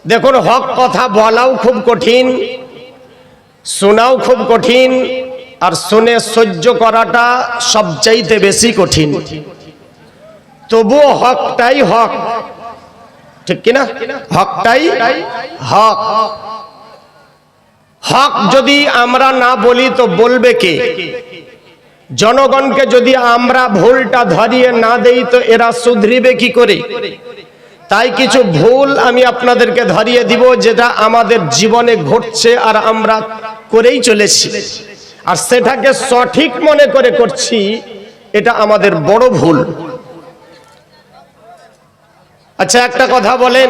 দেখুন, হক কথা বলাও খুব কঠিন, শোনাও খুব কঠিন, আর শুনে সহ্য করাটা সবচাইতে বেশি কঠিন। তবুও হকটাই হক, ঠিক কিনা? হকটাই হক। হক যদি আমরা না বলি তো বলবে কে? জনগণকে যদি আমরা ভুলটা ধরিয়ে না দেই তো এরা শুধরিবে কি করে? তাই কিছু ভুল আমি আপনাদেরকে ধরিয়ে দিব, যেটা আমাদের জীবনে ঘটছে আর আমরা করেই চলেছি, আর সেটাকে সঠিক মনে করে করছি, এটা আমাদের বড় ভুল। আচ্ছা, একটা কথা বলেন,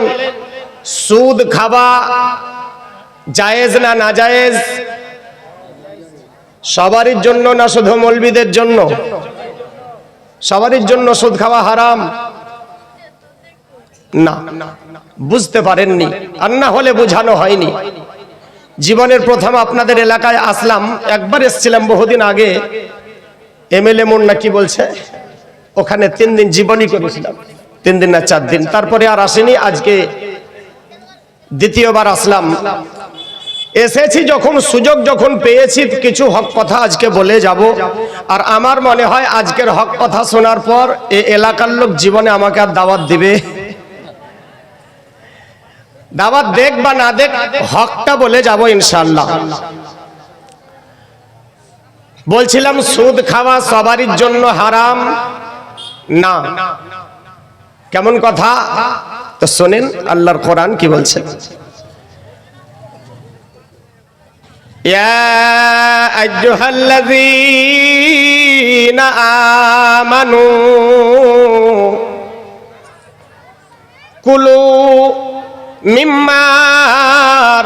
সুদ খাওয়া জায়েজ না নাজায়েজ? সবারই জন্য না শুধু মৌলবীদের জন্য? সবারই জন্য সুদ খাওয়া হারাম? না, বুঝতে পারেননি, আর না হলে বোঝানো হয়নি। জীবনের প্রথম আপনাদের এলাকায় আসলাম, একবার এসেছিলাম বহুদিন আগে, এমএলএ মোন না কি বলছে, ওখানে 3 দিন জীবনী করেছিলাম, 3 দিন না 4 দিন, তারপরে আর আসেনি। আজকে দ্বিতীয়বার আসলাম। এসেছি যখন, সুযোগ যখন পেয়েছি, কিছু হক কথা আজকে বলে যাব। আর আমার মনে হয় আজকের হক কথা শোনার পর এই এলাকার লোক জীবনে আমাকে আর দাওয়াত দিবে? দাওয়াত দেখ বা না দেখ, হকটা বলে যাব ইনশাআল্লাহ। বলছিলাম সুদ খাওয়া সবারই জন্য হারাম না। কেমন কথা? তো শোনেন আল্লাহর কোরআন কি বলছে। ইয়া আইয়ুহাল্লাযীনা আমানু কুলু মিম্মা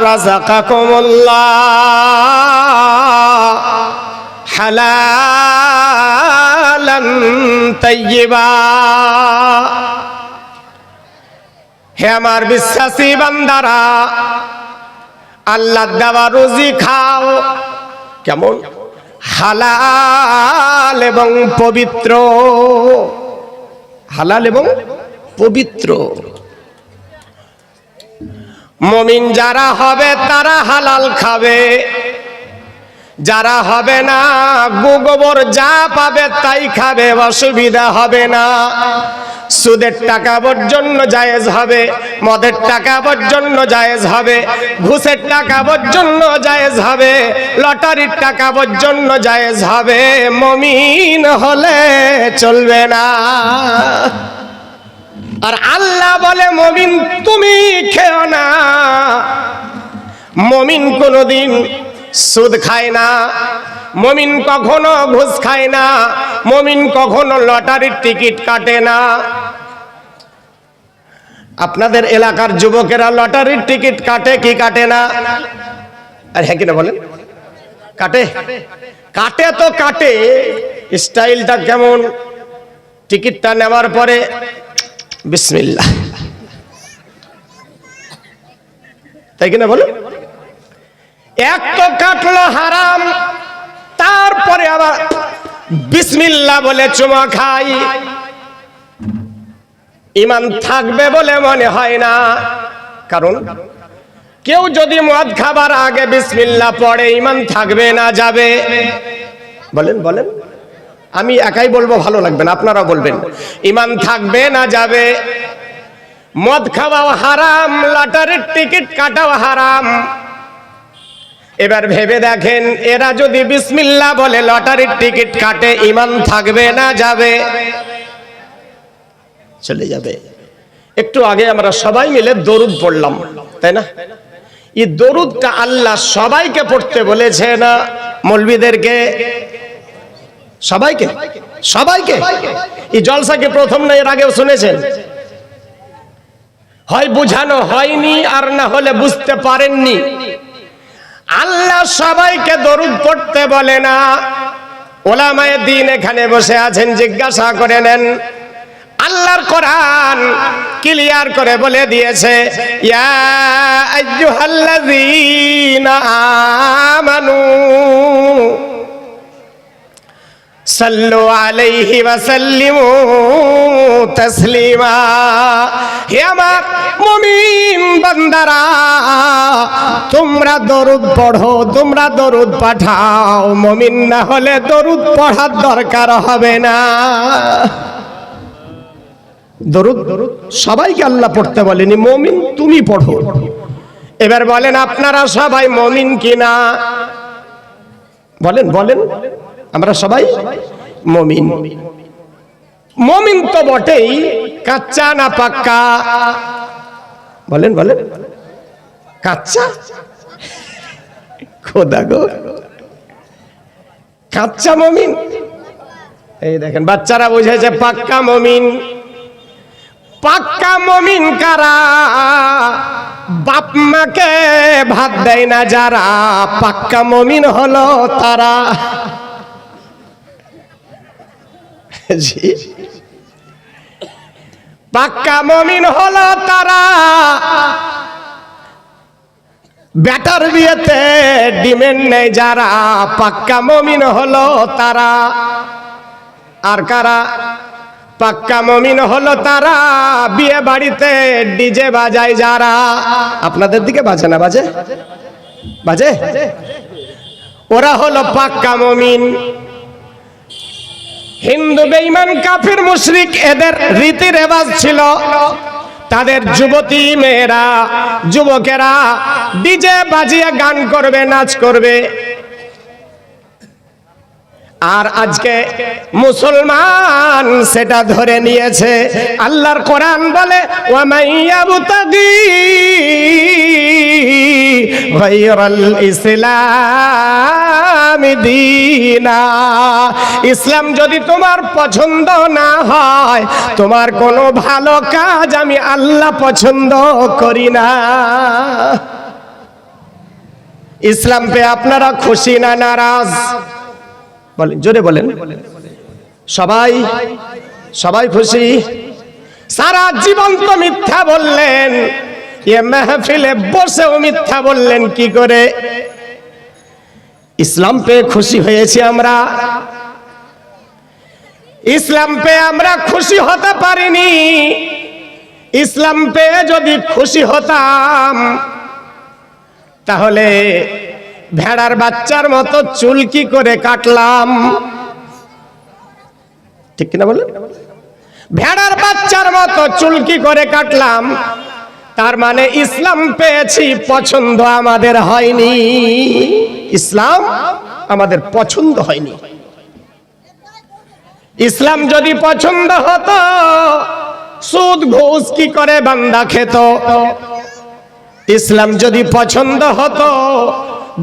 রাযাকাকুমুল্লাহ হালালান তাইয়্যিবা। হে আমার বিশ্বাসী বান্দারা, আল্লাহর দেওয়া রুজি খাও। কেমন? হালাল এবং পবিত্র। হালাল এবং পবিত্র। মুমিন যারা হবে তারা হালাল খাবে, যারা হবে না গোবর যা পাবে তাই খাবে, অসুবিধা হবে না। সুদের টাকা জন্য জায়েজ হবে, মদের টাকা জন্য জায়েজ হবে, ঘুষের টাকা জন্য জায়েজ হবে, লটারির টাকা জন্য জায়েজ হবে। মুমিন হলে চলবে না। আর আল্লাহ বলে মুমিন তুমি খেও না। মুমিন কোনদিন সুদ খায় না, মুমিন কখনো ঘুষ খায় না, মুমিন কখনো লটারির টিকিট কাটে না। আপনাদের এলাকার যুবকেরা লটারির টিকিট কাটে কি কাটে না? আর হ্যাঁ কিনা বলেন? কাটে? কাটে তো কাটে, স্টাইলটা কেমন? টিকিটটা নেওয়ার পরে বিসমিল্লাহ, তাই কিনা বলেন? এক তো কাটলো হারাম, তারপরে আবার বিসমিল্লাহ বলে চুমা খাই। ঈমান থাকবে বলে মনে হয় না। কারণ কেউ যদি মদ খাবার আগে বিসমিল্লাহ পড়ে, ঈমান থাকবে না যাবে? বলেন বলেন, আমি একাই বলবো, ভালো লাগবে না, আপনারা বলবেন। ঈমান থাকবে না যাবে? মদ খাওয়াও হারাম, লটারির টিকিট কাটাও হারাম। এবার ভেবে দেখেন, এরা যদি বিসমিল্লাহ বলে লটারির টিকিট কাটে, ঈমান থাকবে না যাবে? চলে যাবে। একটু আগে আমরা সবাই মিলে দরুদ পড়লাম, তাই না? এই দরুদটা আল্লাহ সবাইকে পড়তে বলেছে না মৌলবীদেরকে? সবাইকে, সবাইকে। এই জলসাকে প্রথম না এর আগেও শুনেছেন? হয় বুঝানো হয়নি, আর না হলে বুঝতে পারেননি। আল্লাহ সবাইকে দরুদ পড়তে বলে না। ওলামায়ে দ্বীন এখানে বসে আছেন, জিজ্ঞাসা করে নেন। আল্লাহর কোরআন ক্লিয়ার করে বলে দিয়েছে, ইয়া আইয়ুহাল্লাযীনা আমানু সাল্লু আলাইহি ওয়া সাল্লিমু তাসলিমা। হে আমার মুমিন বান্দারা, তোমরা দরুদ পড়ো, তোমরা দরুদ পাঠাও। মুমিন না হলে দরুদ পড়ার দরকার হবে না। দরুদ সবাইকে আল্লাহ পড়তে বলেনি, মুমিন তুমি পড়ো। এবার বলেন আপনারা সবাই মুমিন কিনা? বলেন বলেন, আমরা সবাই মুমিন। মুমিন তো বটেই, কাচ্চা না পাক্কা? বলেন বলেন, কাচ্চা? খোদা গো, কাচ্চা মুমিন? এই দেখেন বাচ্চারা বুঝেছে পাক্কা মুমিন। পাক্কা মুমিন কারা? বাপ মাকে ভাত দেয় না যারা, পাক্কা মুমিন হলো তারা। জি, পাক্কা মুমিন হলো তারা। বেটার বিয়েতে ডিমেন্ড নেই যারা, পাক্কা মুমিন হলো তারা। আর কারা? পাক্কা মুমিন হলো তারা বিয়ে বাড়িতে ডিজে বাজায় যারা। আপনাদের দিকে বাজে না? বাজে বাজে। ওরা হলো পাক্কা মুমিন। হিন্দু বেঈমান কাফির মুশরিক এদের রীতি রেওয়াজ ছিল, তাদের যুবতী মেয়েরা যুবকেরা ডিজে বাজিয়ে গান করবে, নাচ করবে। আর আজকে মুসলমান সেটা ধরে নিয়েছে। আল্লাহর কোরআন বলে, ওয়া মাইয়াবতাগি গায়রাল ইসলাম দীনা। ইসলাম যদি তোমার পছন্দ না হয়, তোমার কোনো ভালো কাজ আমি আল্লাহ পছন্দ করি না। ইসলাম পেয়ে আপনারা খুশি না নারাজ? বলেন, জোরে বলেন। সবাই সবাই খুশি? সারা জীবন তো মিথ্যা বললেন, এ মাহফিলে বসেও মিথ্যা বললেন কি করে? ইসলাম পেয়ে খুশি হয়েছি আমরা। ইসলাম পেয়ে আমরা খুশি হতে পারিনি। ইসলাম পেয়ে যদি খুশি হতাম, তাহলে ভেড়ার বাচ্চার মতো চুল কি করে কাটলাম? ঠিক কিনা বলে? ভেড়ার বাচ্চার মতো চুল কি করে কাটলাম? তার মানে ইসলাম পেয়েছি, পছন্দ আমাদের হয়নি। ইসলাম আমাদের পছন্দ হয়নি। ইসলাম যদি পছন্দ হতো, সুদ ঘুষ কি করে বান্দা খেত? ইসলাম যদি পছন্দ হতো,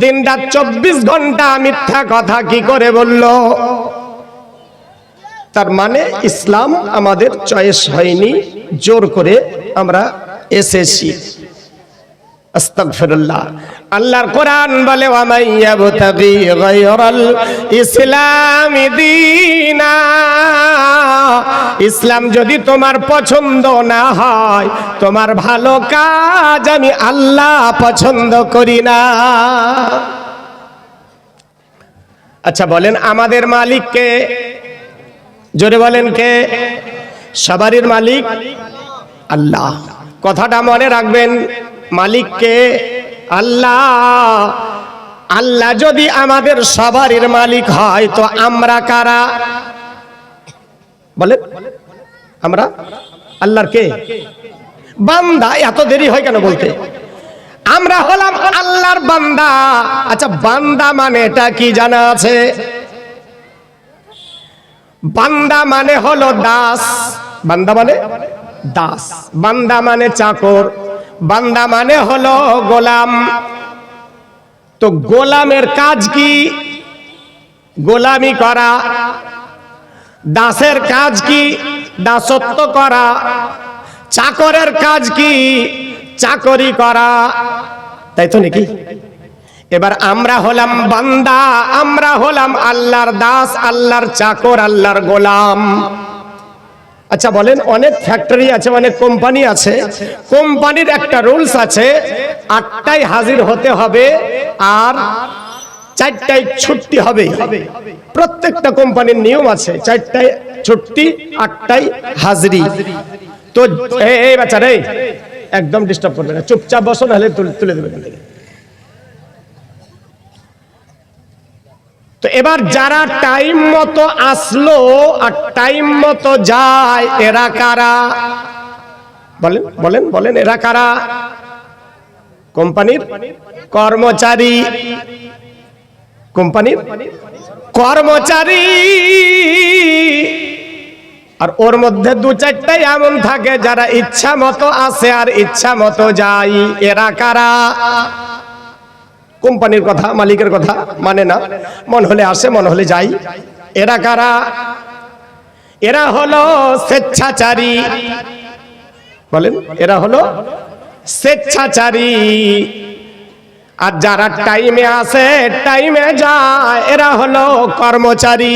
দিন রাত 24 ঘন্টা মিথ্যা কথা কি করে বলল? তার মানে ইসলাম আমাদের চয়েস হয়নি, জোর করে আমরা এসেছি। আস্তাগফিরুল্লাহ। আল্লাহর কোরআন বলে, ওয়া মাইয়াবতাগি গায়রাল ইসলামি দীনা। ইসলাম যদি তোমার পছন্দ না হয়, তোমার ভালো কাজ আমি আল্লাহ পছন্দ করি না। আচ্ছা বলেন, আমাদের মালিক কে? জোরে বলেন কে? সবারই মালিক আল্লাহ। কথাটা মনে রাখবেন, মালিক কে? আল্লাহ। আল্লাহ যদি আমাদের সবারই মালিক হয়, তো আমরা কারা? বলেন, আমরা আল্লাহর কে? বান্দা। এত দেরি হয় কেন বলতে? আমরা হলাম আল্লাহর বান্দা। আচ্ছা, বান্দা মানে এটা কি জানা আছে? বান্দা মানে হলো দাস। বান্দা মানে দাস, বান্দা মানে চাকর, বান্দা মানে হলো গোলাম। তো গোলামের কাজ কি? গোলামি করা। দাসের কাজ কি? দাসত্ব করা। চাকরের কাজ কি? চাকরি করা। তাই তো নাকি? এবার আমরা হলাম বান্দা, আমরা হলাম আল্লাহর দাস, আল্লাহর চাকর, আল্লাহর গোলাম। আচ্ছা বলেন, অনেক ফ্যাক্টরি আছে, অনেক কোম্পানি আছে, কোম্পানির একটা রুলস আছে, 8টায় হাজির হতে হবে আর 4টায় ছুটি হবে। প্রত্যেকটা কোম্পানির নিয়ম আছে, 4টায় ছুটি, 8টায় হাজিরি। তো এই বাচ্চারা একদম ডিস্টার্ব করবে না, চুপচাপ বসো, নাহলে তুলে দেবে এখান থেকে। তো এবার যারা টাইম মতো আসলো আর টাইম মতো যায়, এরা কারা? বলেন বলেন বলেন, এরা কারা? কোম্পানির কর্মচারী, কোম্পানির কর্মচারী। আর ওর মধ্যে 2-4টাই এমন থাকে যারা ইচ্ছা মতো আসে আর ইচ্ছা মতো যায়। এরা কারা? কোম্পানির কথা, মালিকের কথা মানে না, মন হলে আসে, মন হলে যাই। এরা কারা? এরা হলো স্বেচ্ছাচারী। বলেন, এরা হলো স্বেচ্ছাচারী। আর যারা টাইমে আসে, টাইমে যায়, এরা হলো কর্মচারী।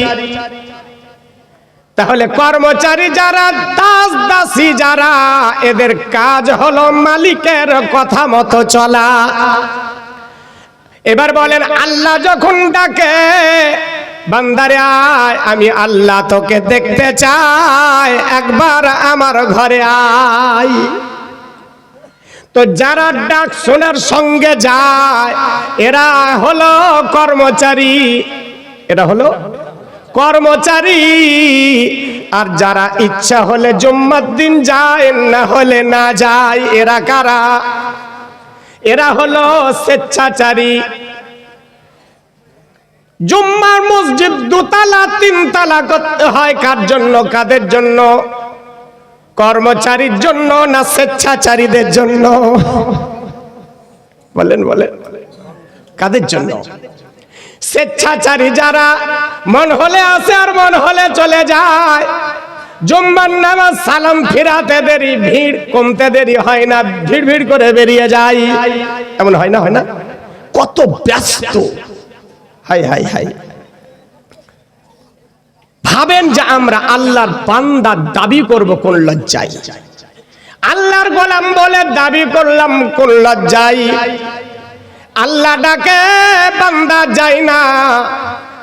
তাহলে কর্মচারী যারা, দাস দাসী যারা, এদের কাজ হলো মালিকের কথা মতো চলা। এবার বলেন, আল্লাহ যখন ডাকে, বান্দারে আয়, আমি আল্লাহ তোকে দেখতে চাই, একবার আমার ঘরে আয়। তো যারা ডাক শোনার সঙ্গে যায়, এরা হলো কর্মচারী, এরা হলো কর্মচারী। আর যারা ইচ্ছা হলে জুম্মার দিন যায়, না হলে না যায়, এরা কারা? এরা হলো স্বেচ্ছাচারী। জুম্মার মসজিদ 2তলা 3তলা করতে হয় কার জন্য? কাদের জন্য? কর্মচারীর জন্য না স্বেচ্ছাচারীদের জন্য? বলেন বলেন, কাদের জন্য? স্বেচ্ছাচারী যারা মন হলে আসে আর মন হলে চলে যায়। জুম্মার নামাজ সালাম ফিরাতে দেরি, ভিড় কমতে দেরি হয় না, ভিড় ভিড় করে বেরিয়ে যায়। এমন হয় না? হয় না? কত ব্যস্ত! High high high. ভাবেন যে আমরা আল্লাহর বান্দা দাবি করব কোন লজ্জায়? আল্লাহর গোলাম বলে দাবি করলাম কোন লজ্জায়? আল্লাহ ডাকে, বান্দা যায় না,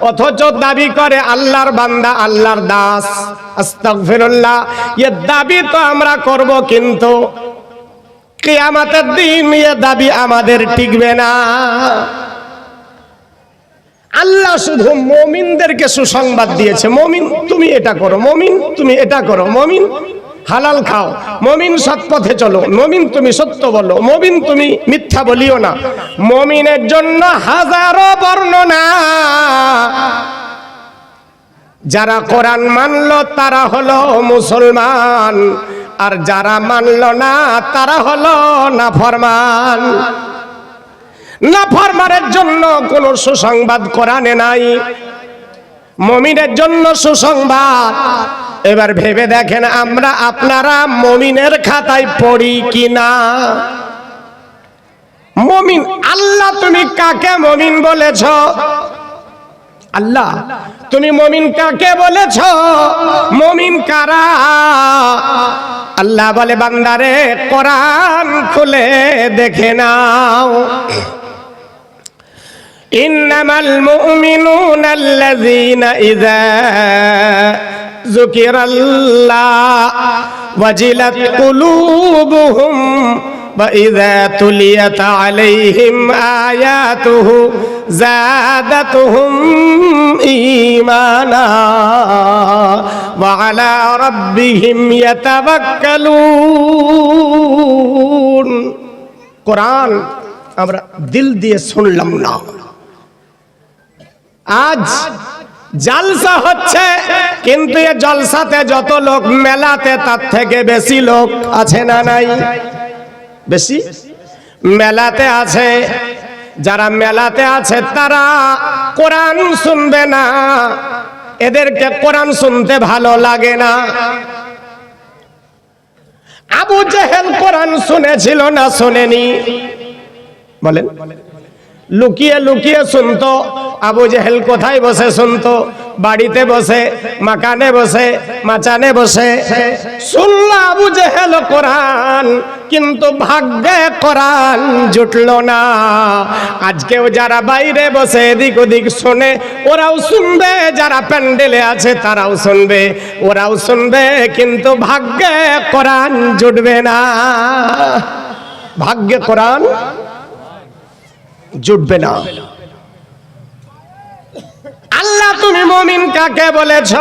অথচ দাবি করে আল্লাহর বান্দা, আল্লাহর দাস। আস্তাগফিরুল্লাহ। এ দাবি তো আমরা করব, কিন্তু কিয়ামতের দিন এ দাবি আমাদের টিকবে না। আল্লাহ শুধু মুমিনদেরকে সুসংবাদ দিয়েছে, মুমিন তুমি এটা করো, মুমিন তুমি এটা করো, মুমিন হালাল খাও, মুমিন সৎ পথে চলো, মুমিন তুমি সত্য বলো, মুমিন তুমি মিথ্যা বলিও না। মুমিনের জন্য হাজারো বর্ণনা। যারা কোরআন মানলো তারা হলো মুসলমান, আর যারা মানলো না তারা হলো নাফরমান। নাফরমানের জন্য কোন সুসংবাদ কোরআনে নাই, মুমিনের জন্য সুসংবাদ। এবার ভেবে দেখেন, আমরা আপনারা মুমিনের খাতায় পড়ি কিনা? মুমিন, আল্লাহ তুমি কাকে মুমিন বলেছ? আল্লাহ তুমি মুমিন কাকে বলেছ? মুমিন কারা? আল্লাহ বলে, বান্দারে কোরআন খুলে দেখে নাও। ইন্নামাল মুমিনুনা আল্লাযীনা ইযা যুকিরাল্লাহ ওয়াজিলাত কুলুবুহুম ওয়া ইযা তুলিয়াত আলাইহিম আয়াতুহু যাদাতুহুম ঈমানা ওয়া আলা রাব্বিহিম ইয়াতাওয়াক্কালুন। কোরআন আমরা দিল দিয়ে শুনলাম না। আজ জলসা হচ্ছে, কিন্তু এই জলসাতে যত লোক মেলাতে তার থেকে বেশি লোক আছে না নাই? বেশি মেলাতে আছে। যারা মেলাতে আছে তারা কোরআন শুনবে না, এদেরকে কোরআন শুনতে ভালো লাগে না। আবু জেহেল কোরআন শুনেছিল না শোনেনি? বলেন। লুকিয়ে লুকিয়ে শুনতো। আবু জেহেল কোথায় বসে শুনতো? বাড়িতে বসে, মাকানে বসে, মাচানে বসে শুনল আবু জেহেল কোরআন, কিন্তু ভাগ্যে কোরআন জুটল না। আজকেও যারা বাইরে বসে এদিক ওদিক শোনে, ওরাও শুনবে, যারা প্যান্ডেলে আছে তারাও শুনবে, ওরাও শুনবে, কিন্তু ভাগ্যে কোরআন জুটবে না। ভাগ্যে কোরআন জুটবে না। আল্লাহ তুমি মুমিন কাকে বলেছ?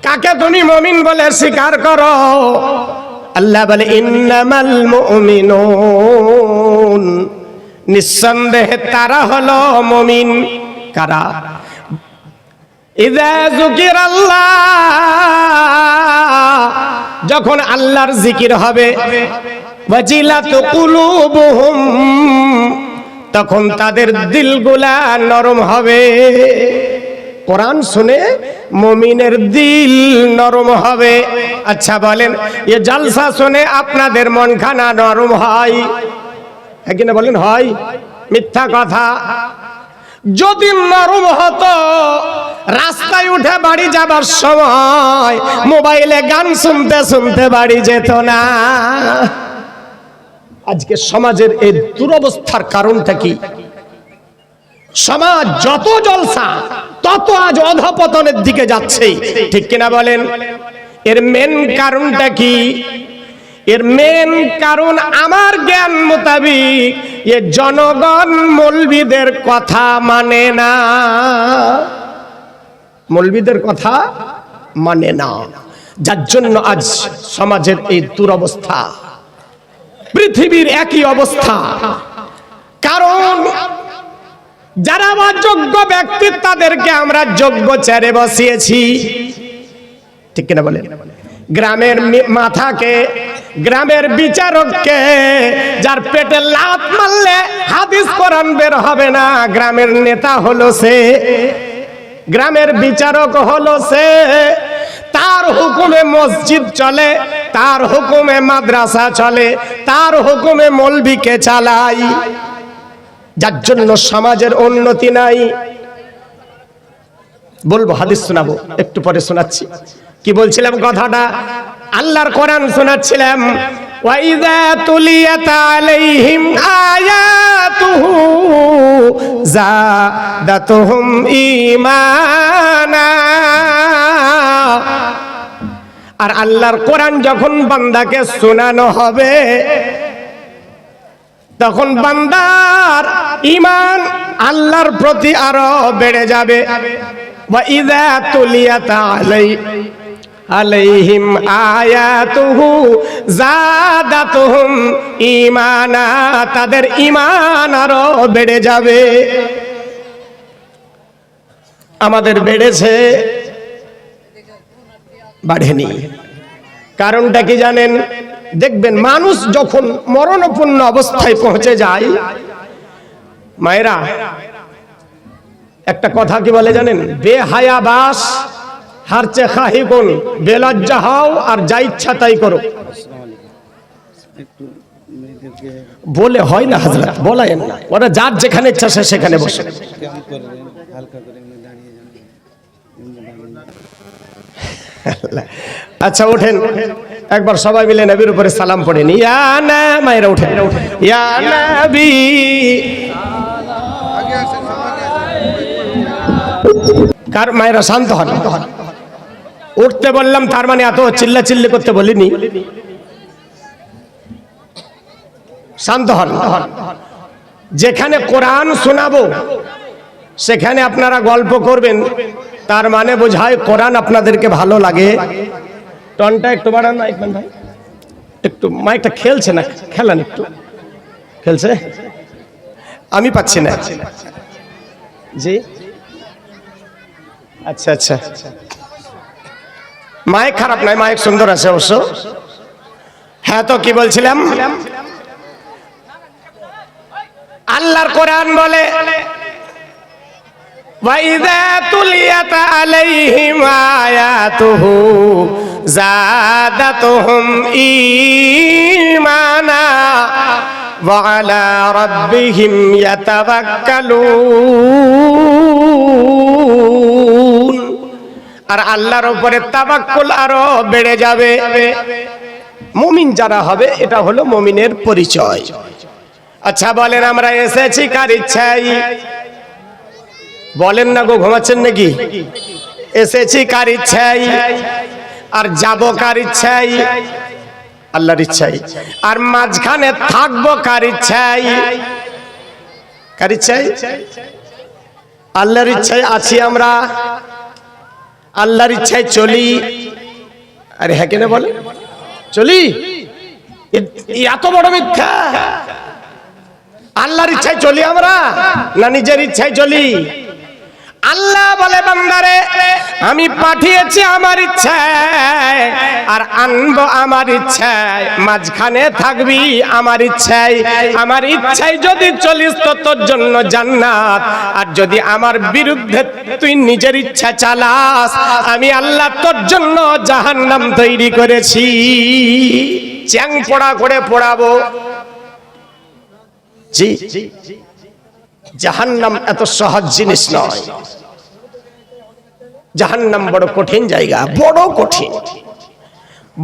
কাকে তুমি মুমিন বলে স্বীকার করো? আল্লাহ বলে ইন্নামাল মুমিনুন, নিঃসন্দেহে তারা হলো মুমিন। কারা? ইযা যুকিরাল্লাহ, যখন আল্লাহর জিকির হবে, ওয়াজিলাত কুলুবুহুম, তখন তাদের দিলগুলা নরম হবে। কোরআন শুনে মুমিনের দিল নরম হবে। আচ্ছা বলেন, এ জলসা শুনে আপনাদের মনখানা নরম হয়? হ্যাঁ কিনা বলেন? হয়? মিথ্যা কথা। যদি নরম হতো, রাস্তায় উঠে বাড়ি যাবার সময় মোবাইলে গান শুনতে শুনতে বাড়ি যেত না। আজকে সমাজের এই দুরবস্থার কারণটা কি? সমাজ যত জলসা তত আজ অধঃপতনের দিকে যাচ্ছে, ঠিক কিনা বলেন? এর মেন কারণটা কি? এর মেন কারণ আমার জ্ঞান মোতাবিক এ জনগণ মৌলবীদের কথা মানে না। মৌলবীদের কথা মানে না, যার জন্য আজ সমাজের এই দুরবস্থা। পৃথিবীর একই অবস্থা। কারণ যারা যোগ্য ব্যক্তি তাদেরকে আমরা যোগ্য চেয়ারে বসিয়েছি, ঠিক কিনা বলেন? গ্রামের মাথাকে, গ্রামের বিচারককে, যার পেটে লাত মারলে হাদিস কোরআন বের হবে না, গ্রামের নেতা হলো সে, গ্রামের বিচারক হলো সে। তার হুকুমে মসজিদ চলে, তার হুকুমে মাদ্রাসা চলে, তার হুকুমে মৌলবীকে চালাই। যার জন্য সমাজের উন্নতি নাই। বলবো, হাদিস শোনাবো, একটু পরে শোনাচ্ছি। কি বলছিলাম কথাটা? আল্লাহর কোরআন শোনাচ্ছিলাম। ওয়াইযা তুলিয়াত আলাইহিম আয়াতুহু যাদাতুহুম ঈমানা। আর আল্লাহর কোরআন যখন বান্দাকে শোনানো হবে, তখন বান্দার ঈমান আল্লাহর প্রতি আরো বেড়ে যাবে। ওয়াইযা তুলিয়াত আলাইহিম আয়াতুহু যাদাতুহুম ঈমানা, তাদের ঈমান আরো বেড়ে যাবে। আমাদের বেড়েছে? বাড়েনি। কারণটা কি জানেন? দেখবেন মানুষ যখন মরণাপন্ন অবস্থায় পৌঁছে যায়, মায়েরা একটা কথা কি বলে জানেন? বেহায়া বাস হারচে খাহি কোন, বেলজ্জা হও আর যা ইচ্ছা তাই করো। বলে হয় না হাজরাত, বলেন না, ওরা যার যেখানে ইচ্ছা সে সেখানে বসে। আচ্ছা ওঠেন, একবার সবাই মিলে নবীর উপরে সালাম পড়েন। ইয়া না, মায়েরা উঠেন। ইয়া নবী, কার মায়েরা শান্ত হন। উঠতে বললাম তার মানে এত চিল্লা চিল্লি করতে বলিনি। শান্ত হন। যেখানে কোরআন শোনাবো সেখানে আপনারা গল্প করবেন, তার মানে বোঝায় কোরআন আপনাদেরকে ভালো লাগে। টনটা একটু বাড়ান না ইকবাল ভাই, একটু মাইকটা খেলছে না, খেলান একটু। খেলছে? আমি পাচ্ছি না। জি আচ্ছা আচ্ছা, মাইক খারাপ নয়, মাইক সুন্দর আছে অবশ্য। হ্যাঁ, তো কি বলছিলাম? আল্লাহর কোরআন বলে ওয়াইযা তুলিয়াত আলাইহিম আয়াতুহু যাদাতুহুম ঈমানা, ওয়া আলা রাব্বিহিম ইয়াতাওয়াক্কালুন। আর আল্লাহর উপরে তাওয়াক্কুল আরো বেড়ে যাবে। মুমিন যারা হবে এটা হলো মুমিনের পরিচয়। আচ্ছা বলেন, আমরা এসেছি কার ইচ্ছায়? বলেন না গো, ঘুমাচ্ছেন নাকি? এসেছি কার ইচ্ছায় আর যাব কার ইচ্ছায়? আল্লাহর ইচ্ছায়। আর মাঝখানে থাকবো কার ইচ্ছায়? কার ইচ্ছায়? আল্লাহর ইচ্ছায় আছি আমরা, আল্লাহর ইচ্ছায় চলি। আরে হ্যাঁ কেন বলে চলি? এত বড় মিথ্যা। আল্লাহর ইচ্ছায় চলি আমরা না নিজের ইচ্ছায় চলি? আল্লাহ বলে বান্দারে আমি পাঠিয়েছি আমার ইচ্ছায় আর আনবো আমার ইচ্ছায়, মাঝখানে থাকবি আমার ইচ্ছায়। আমার ইচ্ছায় যদি চলিস তো তোর জন্য জান্নাত, আর যদি আমার বিরুদ্ধে তুই নিজের ইচ্ছা চালাস আমি আল্লাহ তোর জন্য জাহান্নাম তৈরি করেছি। চ্যাং পোড়া করে পোড়াবো। জি, জাহান্নাম এত সহজ জিনিস নয়। জাহান্নাম বড় কঠিন জায়গা, বড় কঠিন।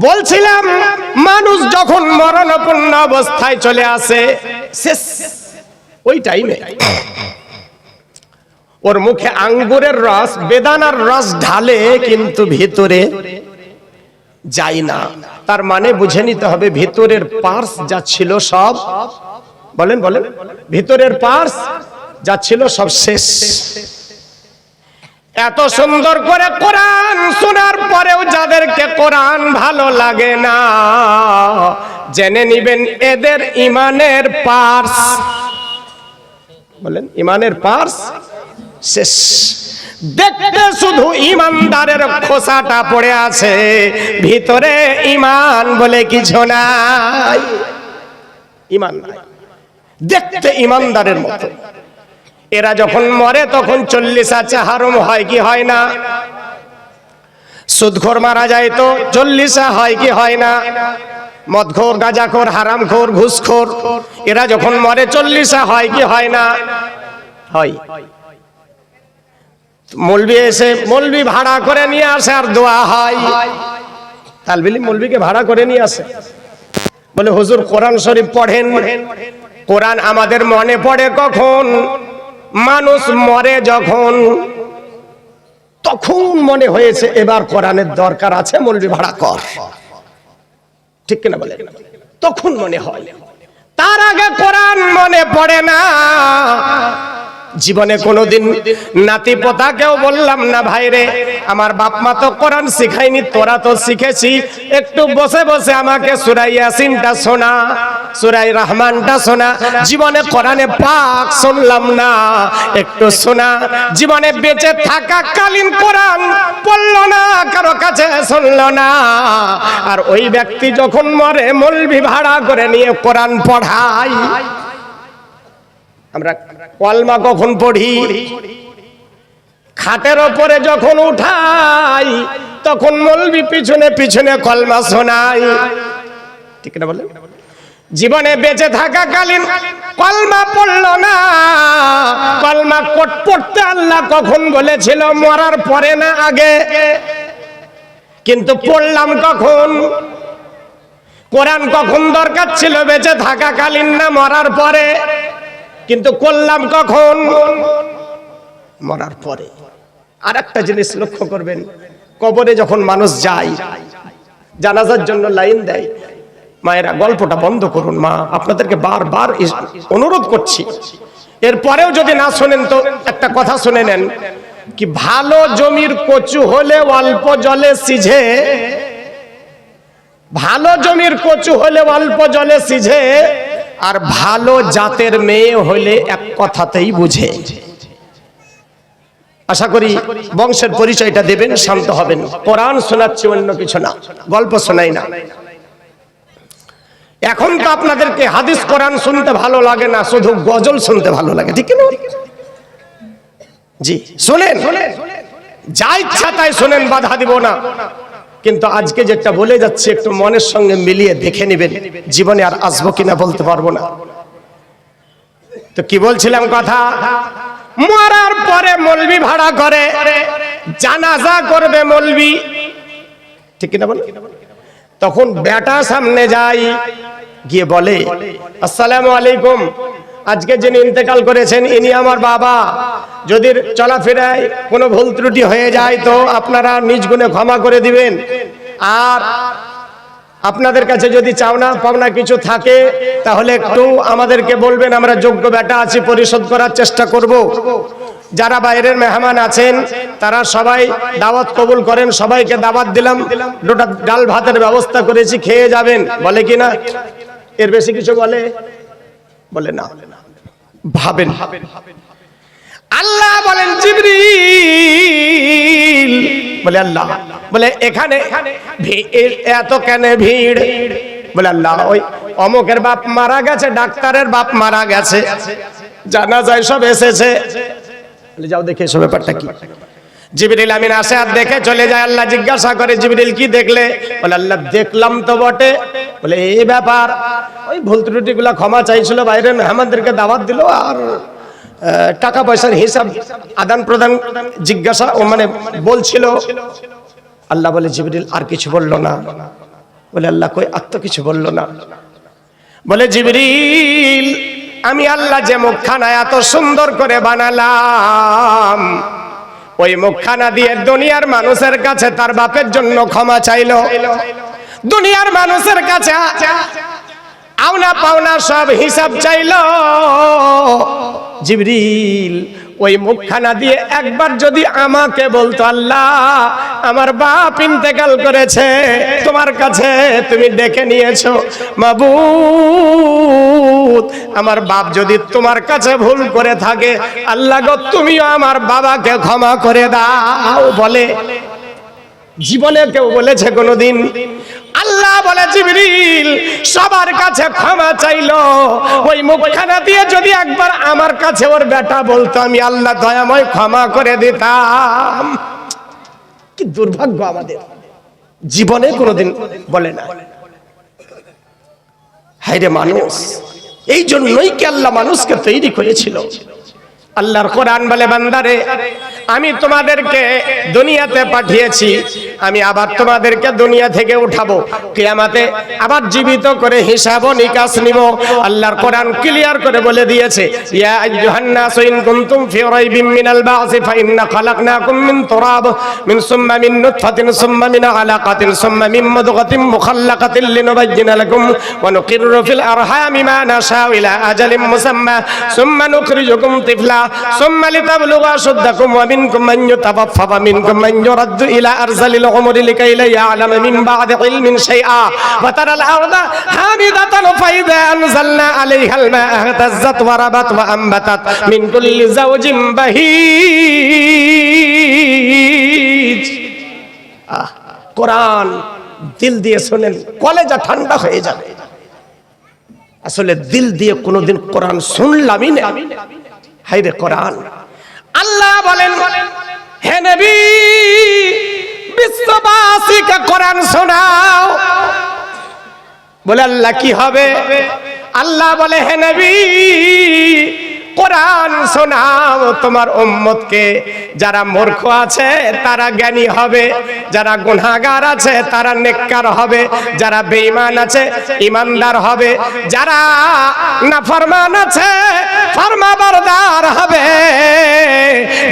বলছিলাম মানুষ যখন মরণাপন্ন অবস্থায় চলে আসে শেষ ওই টাইমে ওর মুখে আঙ্গুরের রস, বেদানার রস ঢালে কিন্তু ভিতরে যায় না। তার মানে বুঝে নিতে হবে ভিতরের পার্স যা ছিল সব, বলেন বলেন, ভিতরের পার্স যা ছিল সব শেষ। এত সুন্দর করে কোরআন শোনার পরেও যাদেরকে কোরআন ভালো লাগে না, জেনে নিবেন এদের ইমানের পার্স, বলেন ইমানের পার্স শেষ। দেখতে শুধু ইমানদারের খোসাটা পড়ে আছে, ভিতরে ইমান বলে কিছু নাই। ইমান নাই, দেখতে ইমানদারের মতো। এরা যখন মরে তখন 40 আছে হারাম হয় কি হয় না? সুদখোর মারা যায় তো 40 হয় কি হয় না? মদখোর, গাঁজাখোর, হারামখোর, ঘুষখোর, এরা যখন মরে 40 হয় কি হয় না? হয়। মৌলবি এসে মৌলবি ভাড়া করে নিয়ে আসে আর দোয়া হয়। তালবিলি মৌলবিকে ভাড়া করে নিয়ে আসে, বলে হুজুর কোরআন শরীফ পড়েন। কোরআন আমাদের মনে পড়ে কখন? মানুষ মরে যখন, তখন মনে হয়েছে এবার কোরআনের দরকার আছে, মৌলবি ভাড়া কর। ঠিক কিনা বলে? তখন মনে হয়, তার আগে কোরআন মনে পড়ে না। জীবনে কোনোদিন নাতি পোতাকেও বললাম না ভাইরে আমার বাপ মা তো কোরআন শিখায়নি, তোরা তো শিখেছি, একটু বসে বসে আমাকে সূরা ইয়াসিনটা শোনা, সূরা রহমানটা শোনা। জীবনে কোরআনে পাক শুনলাম না, একটু শোনা। জীবনে বেঁচে থাকা কালীন কোরআন পড়লো না, কারো কাছে শুনলো না। আর ওই ব্যক্তি যখন মরে মৌলবি ভাড়া করে নিয়ে কোরআন পড়ায়। আমরা কলমা কখন পড়ি? খাটের ওপরে যখন উঠাই তখন মৌলবি পিছনে পিছনে কলমা শোনাই। ঠিক না বলে? জীবনে বেঁচে থাকাকালীন কলমা পড়লো না। কলমা পড়তে আল্লাহ কখন বলেছিল? মরার পরে না আগে? কিন্তু পড়লাম কখন? কোরআন কখন দরকার ছিল? বেঁচে থাকাকালীন না মরার পরে? কিন্তু করলাম কখন? মরার পরে। আর একটা জিনিস লক্ষ্য করবেন, কবরে যখন মানুষ যায়, জানাজার জন্য লাইন দেয়, মায়েরা গল্পটা বন্ধ করুন, মা আপনাদেরকে বারবার অনুরোধ করছি। এরপরেও যদি না শোনেন তো একটা কথা শুনে নেন, কি ভালো জমির কচু হলে অল্প জলে সিঝে, ভালো জমির কচু হলে অল্প জলে সিঝে, আর ভালো জাতের মেয়ে হলে এক কথাতেই বুঝে। আশা করি বংশের পরিচয়টা দেবেন, শান্ত হবেন। কোরআন শোনাচ্ছি, অন্য কিছু না, গল্প শোনাই না। এখন তো আপনাদেরকে হাদিস কোরআন শুনতে ভালো লাগে না, শুধু গজল শুনতে ভালো লাগে, ঠিক না? জি শুনেন, যা ইচ্ছা তাই শুনেন, বাধা দিব না। কিন্তু আজকে যেটা বলে যাচ্ছে একটু মনের সঙ্গে মিলিয়ে দেখে নেবেন, জীবনে আর আসবো কিনা বলতে পারবো না। তো কি বলছিলাম কথা, মরার পরে মৌলবি ভাড়া করে জানাজা করবে মৌলবি, ঠিক না বল? তখন বেটা সামনে যায়, গিয়ে বলে আসসালামু আলাইকুম, আজকে যিনি ইন্তেকাল করেছেন ইনি আমার বাবা, যদি চলাফেরায় কোনো ভুল ত্রুটি হয়ে যায় তো আপনারা নিজ গুণে ক্ষমা করে দিবেন, আর আপনাদের কাছে যদি চাওনা পাওনা কিছু থাকে তাহলে একটু আমাদেরকে বলবেন, আমরা যোগ্য বেটা আছি, পরিশোধ করার চেষ্টা করব। যারা বাইরের মেহমান আছেন তারা সবাই দাওয়াত কবুল করেন, সবাইকে দাওয়াত দিলাম, দুটো ডাল ভাতের ব্যবস্থা করেছি, খেয়ে যাবেন, বলে কি না? এর বেশি কিছু বলে? বলে না। ভাবেন, আল্লাহ বলেন জিবরিল, বলে আল্লাহ, বলে এখানে এত কেন ভিড়? বলে আল্লাহ, ওই অমুকের বাপ মারা গেছে, ডাক্তারের বাপ মারা গেছে, জানাজায় সব এসেছে। যাও দেখে এসব ব্যাপারটা কি। জিবরিল আমিন আসে আর দেখে চলে যায়। আল্লাহ জিজ্ঞাসা করে জিবরিল কি দেখলে? বলে আল্লাহ দেখলাম তো বটে। বলে এই ব্যাপার, ওই ভুল ত্রুটিগুলো ক্ষমা চাইছিল, বাইরের মেহমানদেরকে দাওয়াত দিল, আর টাকা পয়সার হিসাব আদান প্রদান জিজ্ঞাসা ও মানে বলছিল। আল্লাহ বলে জিবরিল আর কিছু বললো না? বলে আল্লাহ কই আর তো কিছু বললো না। বলে জিবরিল আমি আল্লাহ যে মুখখানা এত সুন্দর করে বানালাম, ওই মুখখানা দিয়ে দুনিয়ার মানুষের কাছে তার বাপের জন্য ক্ষমা চাইলো, দুনিয়ার মানুষের কাছে আওনা পাওনা সব হিসাব চাইলো। জিবরিল ওই মুখখানা দিয়ে একবার যদি আমাকে বলতো, আল্লাহ আমার বাপ ইন্তেকাল করেছে, তোমার কাছে তুমি ডেকে নিয়েছো, মাবুদ আমার বাপ যদি তোমার কাছে ভুল করে থাকে, আল্লাহ গো তুমিও আমার বাবাকে ক্ষমা করে দাও। বলে জীবনে কেউ বলেছে কোনোদিন? আল্লাহ বলে জিবরিল সবার কাছে ক্ষমা চাইলো, ওই মুখখানা দিয়ে যদি একবার আমার কাছে ওর বেটা বলতো, আমি আল্লাহ দয়াময় ক্ষমা করে দিতাম। কি দুর্ভাগ্য আমাদের, জীবনে কোনোদিন বলে না। হায়রে মানুষ, এই জন্যই কি আল্লাহ মানুষকে তৈরি করেছিল। আল্লাহর কোরআন বলে বান্দারে আমি তোমাদেরকে দুনিয়াতে পাঠিয়েছি, আমি আবার তোমাদেরকে দুনিয়া থেকে উঠাবো, কিয়ামতে আবার জীবিত করে হিসাব ও নিকাশ নিব। আল্লাহর কোরআন ক্লিয়ার করে বলে দিয়েছে, ইয়া আইয়ুহান নাস ইন কুনতুম ফি রাইবিন মিনাল বা'সি ফাইন্না খালাকনাকুম মিন তুরাব মিন সুম্মা মিন নুতফাতিন সুম্মা মিন আলাকাতিন সুম্মা মিন মুদগাতিন মুখাল্লাকাতিন লিনুবায়্যিনা লাকুম ওয়া নুকিররু ফিল আরহামি মা নাশাউ ইলা আজালিন মুসাম্মা সুম্মা নুখরিজুকুম তিফলা সুম্মা লিতাবলুগু আশুদ্দাকুম ওয়া মিনকুম মান ইউতাওয়াফফা ওয়া মিনকুম মান ইউরাদ্দু ইলা আরযালিল উমরি লিকাই লা ইয়ালামা মিন বা'দি ইলমিন শাইআ ওয়া তারাল আরদা হামিদাতান ফাইযা আনজালনা আলাইহাল মা'a ইহতাজ্জাত ওয়া রাবাত ওয়া আনবাতাত মিন কুল্লি যাওজিন বাহিজ। কোরআন দিল দিয়ে শুনেন, কলেজা ঠান্ডা হয়ে যাবে। আসলে দিল দিয়ে কোনোদিন কোরআন শুনলামই না। হায়রে কোরআন, আল্লাহ বলেন হে নবী বিশ্ববাসীকে কোরআন শোনাও। বলে আল্লাহ কি হবে? আল্লাহ বলে হে নবী কোরআন শোনাও তোমার উম্মতকে, যারা মূর্খ আছে তারা জ্ঞানী হবে, যারা গুনাহগার আছে তারা নেককার হবে, যারা বেঈমান আছে ঈমানদার হবে, যারা নাফরমান আছে ফরমাবরদার হবে,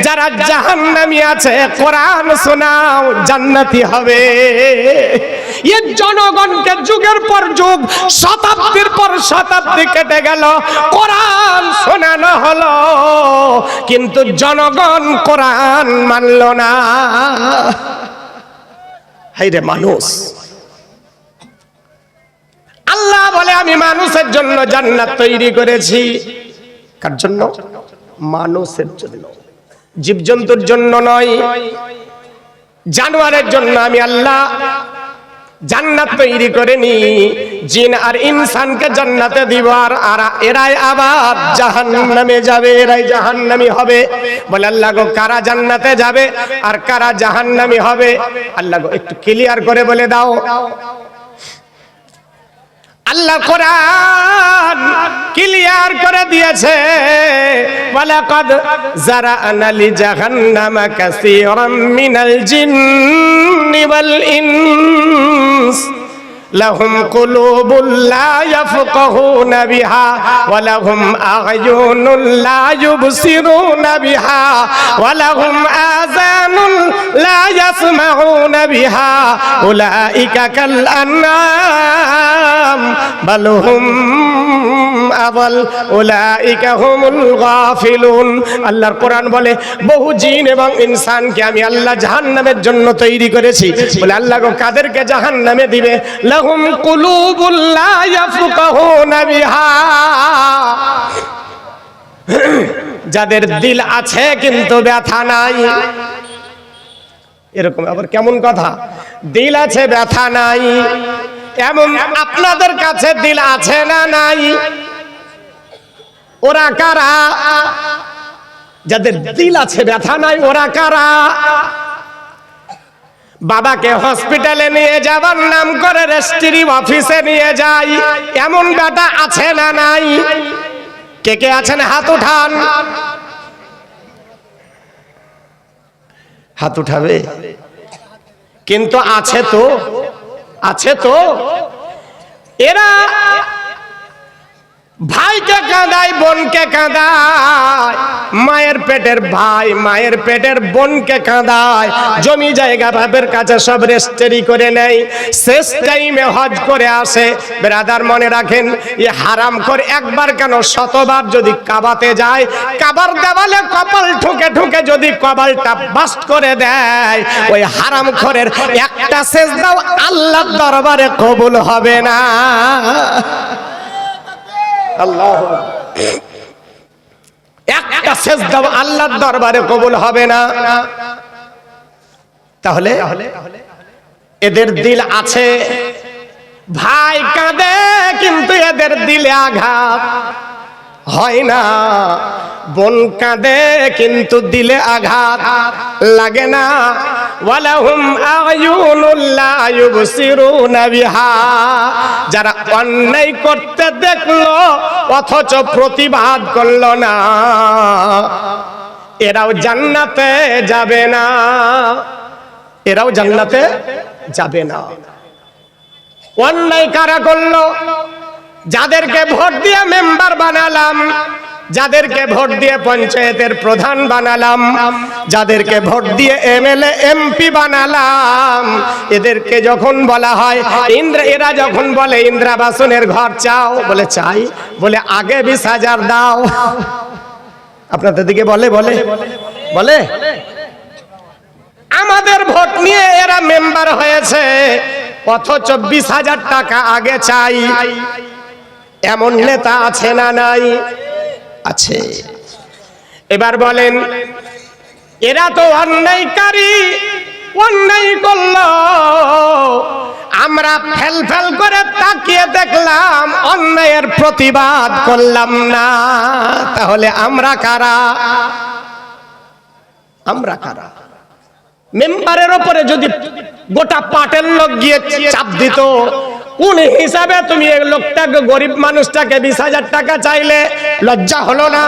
যারা জাহান্নামী আছে কোরআন শোনাও জান্নাতি হবে। এই জনগণকে যুগের পর যুগ শতাব্দীর পর শতাব্দী কেটে গেল, কোরআন শোনানো হলো, কিন্তু জনগণ কোরআন মানল না। হায়রে মানুষ, আল্লাহ বলে আমি মানুষের জন্য জান্নাত তৈরি করেছি। কার জন্য? মানুষের জন্য, জীবজন্তুর জন্য নয়, জানোয়ারের জন্য আমি আল্লাহ জান্নাত তৈরি করে নি, জিন আর ইনসানকে জান্নাতে দিব, আর এরাই আবার জাহান্নামে যাবে, এরাই জাহান্নামী হবে। বলে আল্লাহ গো কারা জান্নাতে যাবে আর কারা জাহান্নামী হবে? আল্লাহ গো একটু ক্লিয়ার করে বলে দাও। আল্লাহ কোরআন ক্লিয়ার করে দিয়েছে, ওয়ালাকাদ জারানা লি জাহান্নামা কাসীরাম মিনাল জিন্নি ওয়াল ইনস লাহুম কুলুবুন লা ইয়াফকাহুনা বিহা ওয়া লাহুম আ'য়ুনুন লা ইউবসিরুনা বিহা ওয়া লাহুম আযানুন লা ইয়াসমাউনা বিহা উলাইকা কাল আনআম বাল হুম আযাল উলাইকা হুমুল গাফিলুন। আল্লাহর কোরআন বলে বহু জিন এবং ইনসানকে আমি আল্লাহ জাহান্নামের জন্য তৈরি করেছি। বলে আল্লাহ গো কাদেরকে জাহান্নামে দিবে? লাহুম কুলুবুন লা ইয়াফকাহুনা বিহা, যাদের দিল আছে কিন্তু ব্যথা নাই। এরকম আবার কেমন কথা? দিল আছে ব্যথা নাই, এমন আপনাদের কাছে দিল আছে না নাই? ওরা কারা? যাদের দিল আছে ব্যথা নাই ওরা কারা? বাবাকে হসপিটালে নিয়ে যাবার নাম করে রেজিস্ট্রি অফিসে নিয়ে যাই, এমন বেটা আছে না নাই? কে কে আছেন হাত উঠান। হাত উঠাবে? কিন্তু আছে তো, আছে তো। এরা ভাইকে কাঁদায়, বোনকে কাঁদায়, মায়ের পেটের ভাই মায়ের পেটের বোনকে কাঁদায়, জমি জায়গা বাপের কাছে সব রেজিস্ট্রি করে নেয়, শেষ টাইমে হজ করে আসে। ব্রাদার মনে রাখেন, এ হারাম করে একবার কেন শতবার যদি কাবাতে যায়, কাবার দেওয়ালে কপাল ঠুকে ঠুকে যদি কপালটা বাস্ট করে দেয়, ওই হারাম খোরের একটা সেজদাও আল্লাহর দরবারে কবুল হবে না। আল্লাহ, একটা সেজদা আল্লাহর দরবারে কবুল হবে না। তাহলে এদের দিল আছে, ভাই কাঁদে কিন্তু এদের দিলে আঘাত হয় না, বোন কাঁদে কিন্তু দিলে আঘাত লাগে না। ওয়ালাহুম আ'য়ুনুন লা ইউবসিরুনা বিহা, যারা অন্যায় করতে দেখলো অথচ প্রতিবাদ করলো না, এরাও জান্নাতে যাবে না, এরাও জান্নাতে যাবে না। অন্যায় কারা করলো? যাদেরকে ভোট দিয়ে মেম্বার বানালাম, যাদেরকে ভোট দিয়ে পঞ্চায়েতের প্রধান বানালাম, যাদেরকে ভোট দিয়ে এমএলএ এমপি বানালাম, এদেরকে যখন বলা হয় এরা যখন বলে ইন্দিরাবাসনের ঘর চাও, বলে চাই, বলে আগে 20,000 দাও। আপনাদের দিকে বলে বলে বলে আমাদের ভোট নিয়ে এরা মেম্বার হয়েছে, অথচ 20,000 টাকা আগে চাই। এমন নেতা আছে না নাই? আছে। এবার বলেন, এরা তো অন্যায়কারী, অন্যায় করলো, আমরা ফেল ফেল করে তাকিয়ে দেখলাম, অন্যায়ের প্রতিবাদ করলাম না। তাহলে আমরা কারা? আমরা কারা? মেম্বারের উপরে যদি গোটা পাটের লোক গিয়ে চাপ দিত, কোন হিসাবে তুমি এই লোকটাকে, গরিব মানুষটাকে 20,000 টাকা চাইলে? লজ্জা হলো না?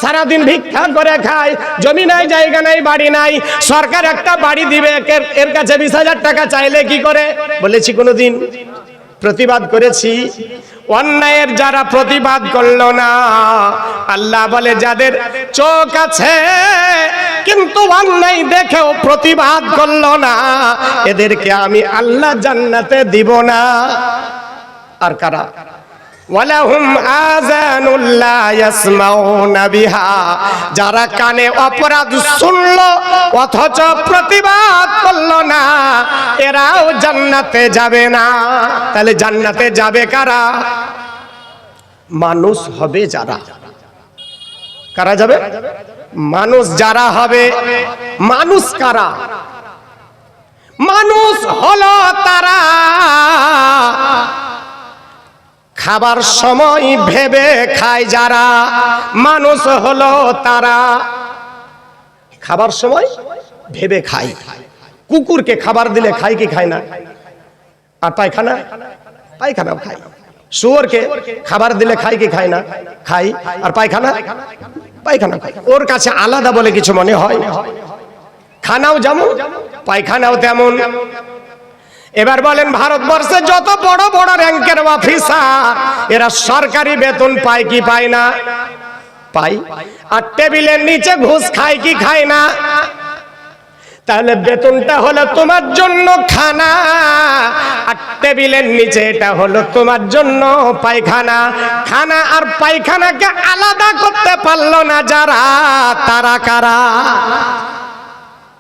সারাদিন ভিক্ষা করে খায়, জমি নাই, জায়গা নাই, বাড়ি নাই, সরকার একটা বাড়ি দিবে, এর কাছে 20,000 টাকা চাইলে কি করে? বলেছি কোনোদিন? প্রতিবাদ করেছি। অন্যায়ের যারা প্রতিবাদ করলো না, আল্লাহ বলে যাদের চোখ আছে কিন্তু অন্যায় দেখেও প্রতিবাদ করলো না, এদেরকে আমি আল্লাহ জান্নাতে দিব না। আর কারা? ওয়ালাহুম আযানুন লা ইয়াসমাউনা বিহা, যারা কানে অপরাধ শুনলো অথচ প্রতিবাদ করলো না, এরাও জান্নাতে যাবে না। তাহলে জান্নাতে যাবে কারা? মানুষ হবে যারা। কারা যাবে? মানুষ যারা হবে। মানুষ কারা? মানুষ হলো তারা খাবার সময় ভেবে খায় যারা। মানুষ হলো তারা খাবার সময় ভেবে খায়। কুকুরকে খাবার দিলে খায় কি খায় না? আর পায়খানা? পায়খানাও খায়। শুয়োরকে খাবার দিলে খাই কি খায় না? খাই। আর পায়খানা? পায়খানা খায়। ওর কাছে আলাদা বলে কিছু মনে হয় না। খানাও যেমন পায়খানাও তেমন। এবার বলেন, ভারতবর্ষে যত বড় বড় র্যাঙ্কের অফিসার এরা সরকারি বেতন পায় কি পায় না? পায়। আর টেবিলের নিচে ঘুষ খায় কি খায় না? তাহলে বেতনটা হলো তোমার জন্য খানা, আর টেবিলের নিচে এটা হলো তোমার জন্য পায়খানা। খানা আর পায়খানাকে আলাদা করতে পারলো না যারা, তারা কারা?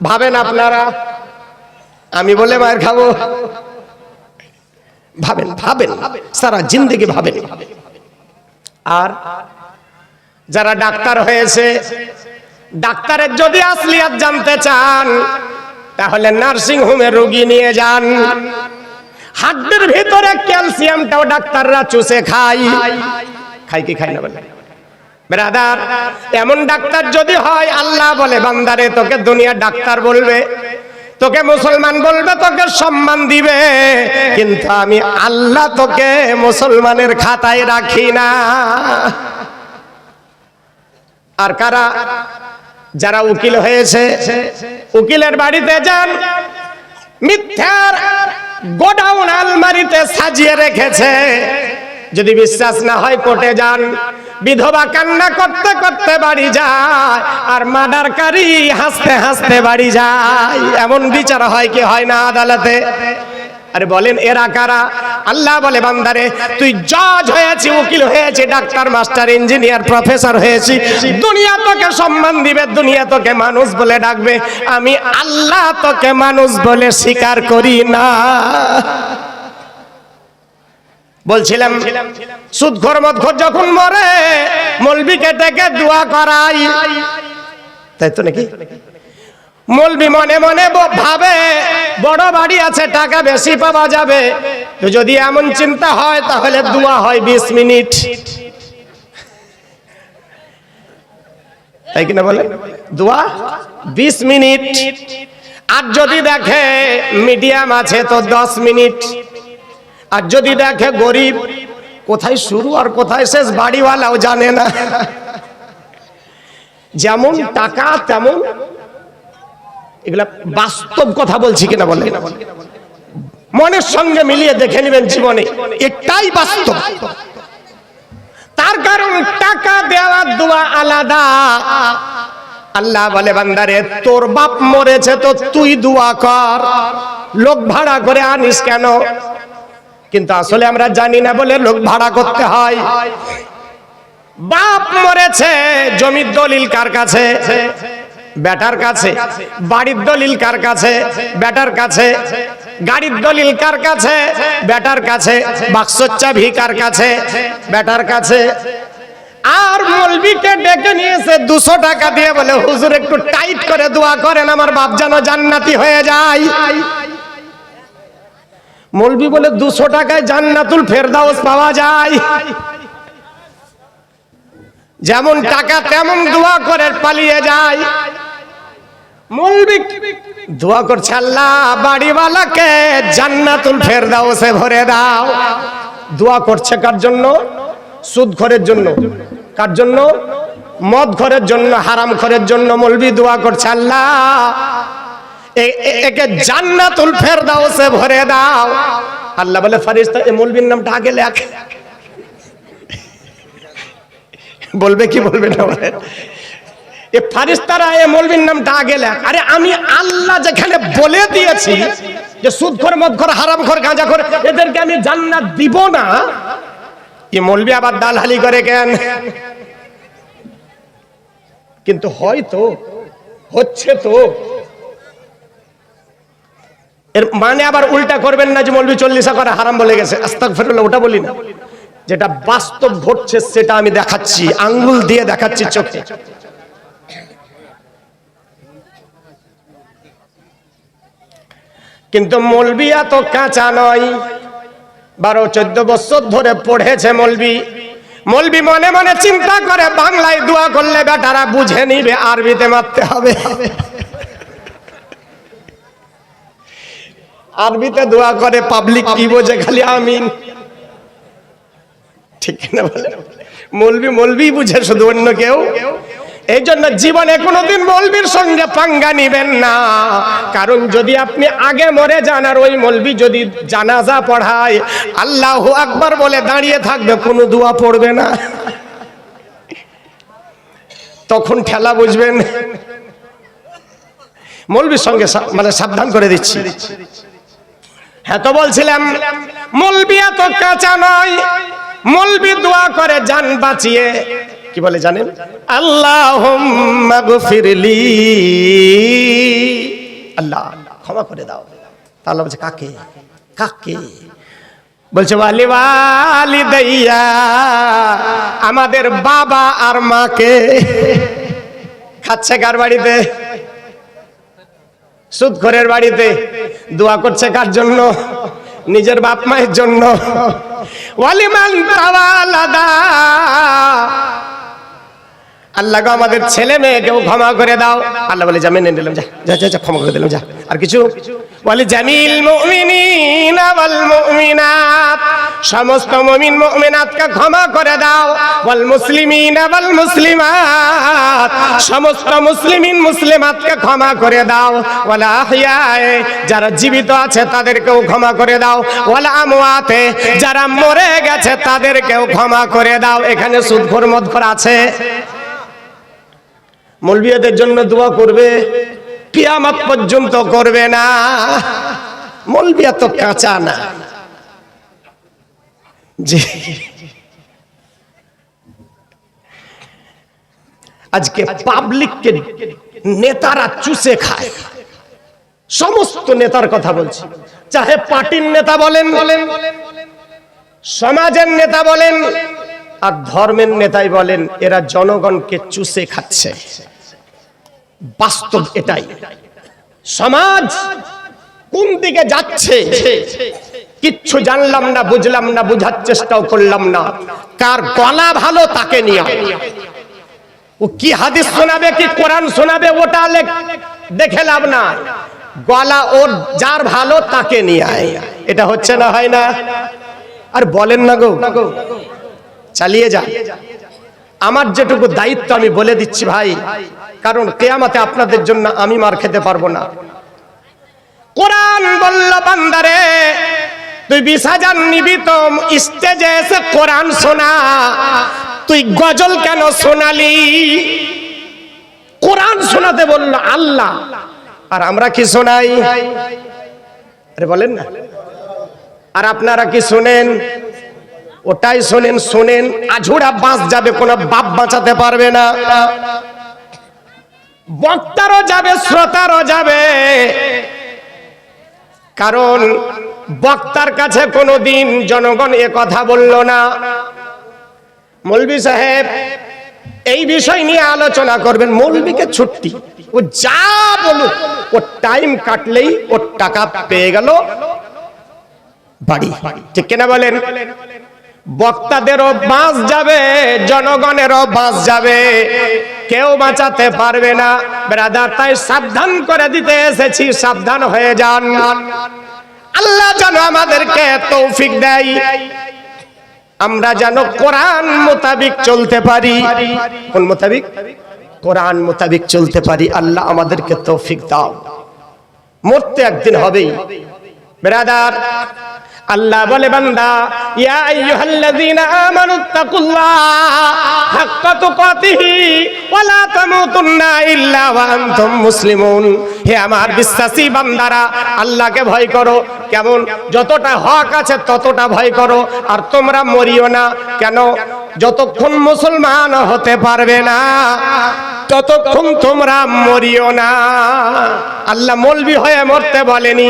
ভাবেন আপনারা। আমি বলে মায়ের খাবো? ভাবেন, ভাবেন, সারা জিন্দেগি ভাবেন। আর যারা ডাক্তার হয়েছে, ডাক্তারের যদি আসলিয়াত জানতে চান তাহলে নার্সিং হোমে রোগী নিয়ে যান। হাড্ডির ভিতরে ক্যালসিয়ামটাও ডাক্তাররা চুষে খায়। খায় কি খায় না বলে? ব্রাদার, এমন ডাক্তার যদি হয়, আল্লাহ বলে বান্দারে তোকে দুনিয়া ডাক্তার বলবে, তোকে মুসলমান বলবে, তোকে সম্মান দিবে, কিন্তু আমি আল্লাহ তোকে মুসলমানের খাতায় রাখি না। আর কারা? যারা উকিল হয়েছে, উকিলের বাড়িতে যান, মিথ্যার গোডাউন আলমারিতে সাজিয়ে রেখেছে। যদি বিশ্বাস না হয় কোর্টে যান, বিধবা কান্না করতে করতে বাড়ি যায়, আর মার্ডারকারী হাসতে হাসতে বাড়ি যায়। এমন বিচার হয় কি হয় না আদালতে? আরে বলেন, এরা কারা? আল্লাহ বলে বান্দারে তুই জজ হয়েছি, উকিল হয়েছি, ডাক্তার, মাস্টার, ইঞ্জিনিয়ার, প্রফেসর হয়েছি, দুনিয়া তোকে সম্মান দিবে, দুনিয়া তোকে মানুষ বলে ডাকবে, আমি আল্লাহ তোকে মানুষ বলে স্বীকার করি না। বলছিলাম, সুদখোর মদখোর যখন মরে মৌলবীকে ডেকে দোয়া করাই, তাই তো নাকি? মৌলবী মনে মনে ভাবে বড় বাড়ি আছে, টাকা বেশি পাওয়া যাবে। তো যদি এমন চিন্তা হয় তাহলে দোয়া হয় 20 মিনিট, তাই কিনা বলে? দোয়া 20 মিনিট। আর যদি দেখে মিডিয়াম আছে তো 10 মিনিট। আর যদি দেখে গরিব, কোথায় শুরু আর কোথায় শেষ বাড়িওয়ালাও জানে না। যেমন টাকা তেমন, এগুলা বাস্তব কথা বলছি কিনা বলে? মনের সঙ্গে মিলিয়ে দেখে নেবেন জীবনে, এটাই বাস্তব। তার কারণ টাকা দেওয়া দোয়া আলাদা। আল্লাহ বলে বান্দারে তোর বাপ মরেছে তো তুই দোয়া কর, লোক ভাড়া করে আনিস কেন? কিন্তু আসলে আমরা জানি না বলে লোক ভাড়া করতে হয়। বাপ মরেছে, জমির দলিল কার কাছে? বেটার কাছে। বাড়ির দলিল কার কাছে? বেটার কাছে। গাড়ির দলিল কার কাছে? বেটার কাছে। বাক্সর চাবি কার কাছে? বেটার কাছে। আর মৌলবীকে ডেকে নিয়েছে 200 টাকা দিয়ে, বলে হুজুর একটু টাইট করে দোয়া করেন আমার বাপ যেন জান্নাতি হয়ে যায়। মৌলবী বলে 200 টাকায় জান্নাতুল ফেরদাউস পাওয়া যায়। যেমন টাকা তেমন দোয়া করে পালিয়ে যায়। মৌলবী দোয়া করছে, আল্লাহ বাড়িওয়ালাকে জান্নাতুল ফেরদাউসে ভরে দাও। দোয়া করছে কার জন্য? সুদখোরের জন্য। কার জন্য? মদখোরের জন্য, হারামখোরের জন্য। মৌলবী দোয়া করছে, আল্লাহ একে জান্নাতুল ফেরদাউসে ভরে দাও। আল্লাহ বলে ফেরেশতা এই মৌলবীর নামটা আগে লেখ। বলবে কি বলবে না? এই ফেরেশতারা এই মৌলবীর নামটা আগে লেখ। আরে আমি আল্লাহ যেখানে বলে দিয়েছি যে সুদখোর, মদখোর, হারামখোর, গাঁজাখোর এদেরকে আমি জান্নাত দিব না, এই মৌলবী আবার দালালি করে কেন? কিন্তু হয়তো হচ্ছে তো। এর মানে আবার উল্টা করবেন না যে মৌলবী 40 করে হারাম বলে গেছে, আস্তাগফিরুল্লাহ, ওটা বলি না। যেটা বাস্তব ঘটছে সেটা আমি দেখাচ্ছি, আঙ্গুল দিয়ে দেখাচ্ছি, চোখে। কিন্তু মৌলবী এত কাঁচা নয়, 12-14 বছর ধরে পড়েছে মৌলবী। মৌলবী মনে মনে চিন্তা করে বাংলায় দোয়া করলে বেটারা বুঝে নিবে, আরবিতে মারতে হবে। আরবিতে দোয়া করে পাবলিক কি বোঝে? খালি আমিন। ঠিক না বলে? মৌলবি মৌলবি বুঝে, শুধু অন্য কেউ। এই জন্য জীবনে কোনোদিন মৌলবির সঙ্গে পাঙ্গা নিবেন না, কারণ যদি আপনি আগে মরে যান আর ওই মৌলবি যদি জানাজা পড়ায় আল্লাহু আকবার বলে দাঁড়িয়ে থাকবে, কোনো দোয়া পড়বে না, তখন ঠেলা বুঝবেন। মৌলবির সঙ্গে মানে সাবধান করে দিচ্ছি। হ্যাঁ, তো বলছিলাম মৌলবি এত কাঁচা নয়, মৌলবি দোয়া করে জান বাঁচিয়ে। কি বলে জানেন? আল্লাহুম্মা গফিরলি, আল্লাহ ক্ষমা করে দাও। তাহলে বলছে কাকে? কাকে বলছে? ওয়ালি ওয়ালিদাইয়া, আমাদের বাবা আর মাকে। খাচ্ছে কার বাড়িতে? সুদখোরের বাড়িতে। দোয়া করছে কার জন্য? নিজের বাপ মায়ের জন্য। ওয়ালিমান তাওয়ালাদা, আল্লাহ গো আমাদের ছেলে মেয়েকেও ক্ষমা করে দাও। আল্লাহ বলে যা মেনে নিলাম, যা যা যা ক্ষমা করে দিলাম, যা। আর কিছু? ওয়ালি জামিল মুমিনিনা ওয়াল মুমিনাত, সমস্ত মুমিন মুমিনাতকে ক্ষমা করে দাও। ওয়াল মুসলিমিনা ওয়াল মুসলিমাত, সমস্ত মুসলিমিন মুসলিমাতকে ক্ষমা করে দাও। ওয়াল আহইয়ায়ে, যারা জীবিত আছে তাদেরকেও ক্ষমা করে দাও। ওয়াল আমওয়াতে, যারা মরে গেছে তাদেরকেও ক্ষমা করে দাও। এখানে সুদখোর মদখোর আছে? মৌলবিয়াদের জন্য দোয়া করবে, কিয়ামত পর্যন্ত করবে না। মৌলবিয়া তো কাঁচা না। জি, আজকে পাবলিককে নেতারা চুষে খায়। সমস্ত নেতার কথা বলছি, চাহে পার্টির নেতা বলেন, সমাজের নেতা বলেন, আর ধর্মের নেতাই বলেন, এরা জনগণকে চুষে খাচ্ছে। বাস্তব এটাই। সমাজ কোন দিকে যাচ্ছে কিচ্ছু জানলাম না, বুঝলাম না, বুঝার চেষ্টাও করলাম না। কার গলা ভালো তাকে নিয়ে ও কি হাদিস শোনাবে, কি কোরআন শোনাবে, ওটা দেখে লাভ না। গলা ওর যার ভালো তাকে নিয়ে আয়। এটা হচ্ছে না, হয় না? আর বলেন না গো, চালিয়ে যা। আমার যেটুকু দায়িত্ব আমি বলে দিচ্ছি ভাই, কারণ কিয়ামতে আপনাদের জন্য আমি মার খেতে পারবো না। কোরআন বলল বান্দারে, তুই 20,000 নিবি তো স্টেজে এসে কোরআন শোনা, তুই গজল কেন শোনালি? কোরআন শোনাতে বলল আল্লাহ, আর আমরা কি শোনাই? আরে বলেন না। আর আপনারা কি শোনেন? ওটাই শোনেন। শোনেন আঝুরা বাঁচ যাবে, কোনো বাপ বাঁচাতে পারবে না। বক্তারও যাবে, শ্রোতারও যাবে, কারণ বক্তার কাছে কোনোদিন জনগণ এ কথা বলল না, মৌলভী সাহেব এই বিষয় নিয়ে আলোচনা করবেন। মৌলভীকে ছুটি, ও যা বলুক, ও টাইম কাটলেই ওর টাকা পেয়ে গেল বাড়ি। ঠিক কিনা বলেন? বক্তাদেরও বাঁচ যাবে, জনগণেরও বাঁচ যাবে, কেউ বাঁচাতে পারবে না ব্রাদার। তাই সাবধান করে দিতে এসেছি, সাবধান হয়ে যান। আল্লাহ যেন আমাদেরকে তৌফিক দেয়, আমরা যেন কোরআন মোতাবিক চলতে পারি। কোন মোতাবিক? কোরআন মোতাবিক চলতে পারি। আল্লাহ আমাদেরকে তৌফিক দাও। মরতে একদিন হবেই ব্রাদার। আল্লাহ বলে বান্দা, ইয়া আইয়ুহাল্লাযীনা আমানুত্তাকুল্লাহ হাক্কা তুকাতিহি ওয়া লা তামুতুন্না ইল্লা ওয়া আনতুম মুসলিমুন। হে আমার বিশ্বাসী বান্দারা, আল্লাহকে ভয় করো। কেমন? যতটা হক আছে ততটা ভয় করো, আর তোমরা মরিও না। কেন? যতক্ষণ মুসলমান হতে পারবে না ততক্ষণ তোমরা মরিও না। আল্লাহ মৌলবি হয়ে মরতে বলেনি,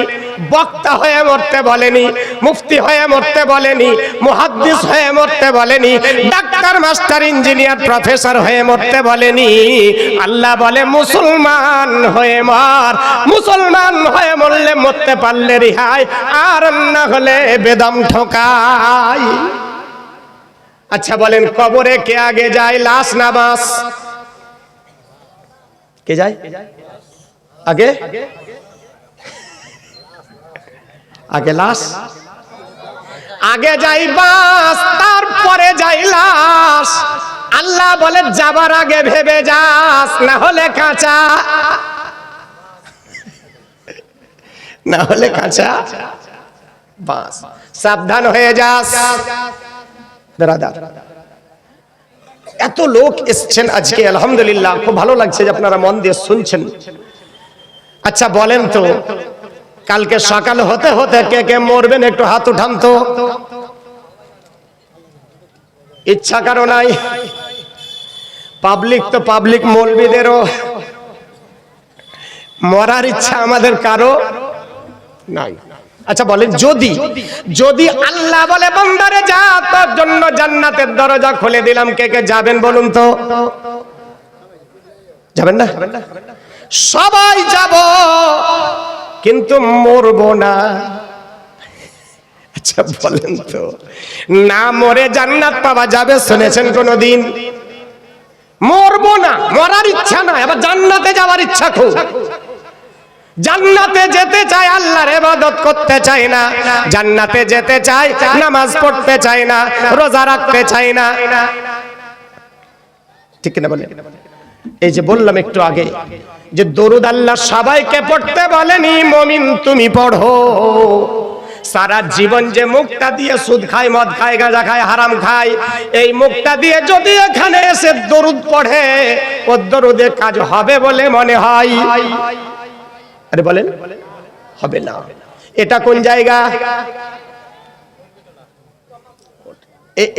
বক্তা হয়ে মরতে বলেনি, মুফতি হয়ে মরতে বলেনি, মুহাদ্দিস হয়ে মরতে বলেনি, ডাক্তার, মাস্টার, ইঞ্জিনিয়ার, প্রফেসর হয়ে মরতে বলেনি। আল্লাহ বলে মুসলমান হয়ে মর। মুসলমান হয়ে মরলে মরতে পারলে রিহাই, আর না হলে বেদম ঠকাই। আচ্ছা বলেন, কবরে কে আগে যায়, লাশ না বাঁশ? কে যায় আগে? আগে লাশ। আগে যাই বাস, তারপরে যাই লাশ। আল্লাহ বলে যাবার আগে ভেবে যাস, না হলে কাঁচা, না হলে কাঁচা বাস। সাবধান হয়ে যাস ব্রাদার। এত লোক এসছেন আজকে, আলহামদুলিল্লাহ, খুব ভালো লাগছে যে আপনারা মন দিয়ে শুনছেন। আচ্ছা বলেন তো, কালকে সকাল হতে হতে কে কে মরবেন একটু হাত উঠান তো। ইচ্ছা কারো নাই? পাবলিক তো পাবলিক, মৌলবীদেরও মরার ইচ্ছা আমাদের কারো নাই। আচ্ছা বলেন, যদি যদি আল্লাহ বলে বান্দারে যা, তোর জন্য জান্নাতের দরজা খুলে দিলাম, কে কে যাবেন বলুন তো? যাবেন না? সবাই যাব, কিন্তু মরবো না। আচ্ছা বলেন তো, না মরে জান্নাত পাওয়া যাবে শুনেছেন কোনদিন? মরবো না, মরার ইচ্ছা নাই, আবার জান্নাতে যাওয়ার ইচ্ছা খুব। জান্নাতে যেতে চায়, আল্লাহর ইবাদত করতে চায় না। জান্নাতে যেতে চায়, নামাজ পড়তে চায় না, রোজা রাখতে চায় না। ঠিক কিনা বলেন? এই যে বললাম একটু আগে যে দরুদ আল্লাহ সবাইকে পড়তে বলেনি, মুমিন তুমি পড়ো। সারা জীবন যে মুখটা দিয়ে সুদ খায়, মদ খায়, গাঁজা খায়, হারাম খায়, এই মুখটা দিয়ে যদি এখানে এসে দরুদ পড়ে, ও দরুদে কাজ হবে বলে মনে হয়? আরে বলেন, হবে না। এটা কোন জায়গা?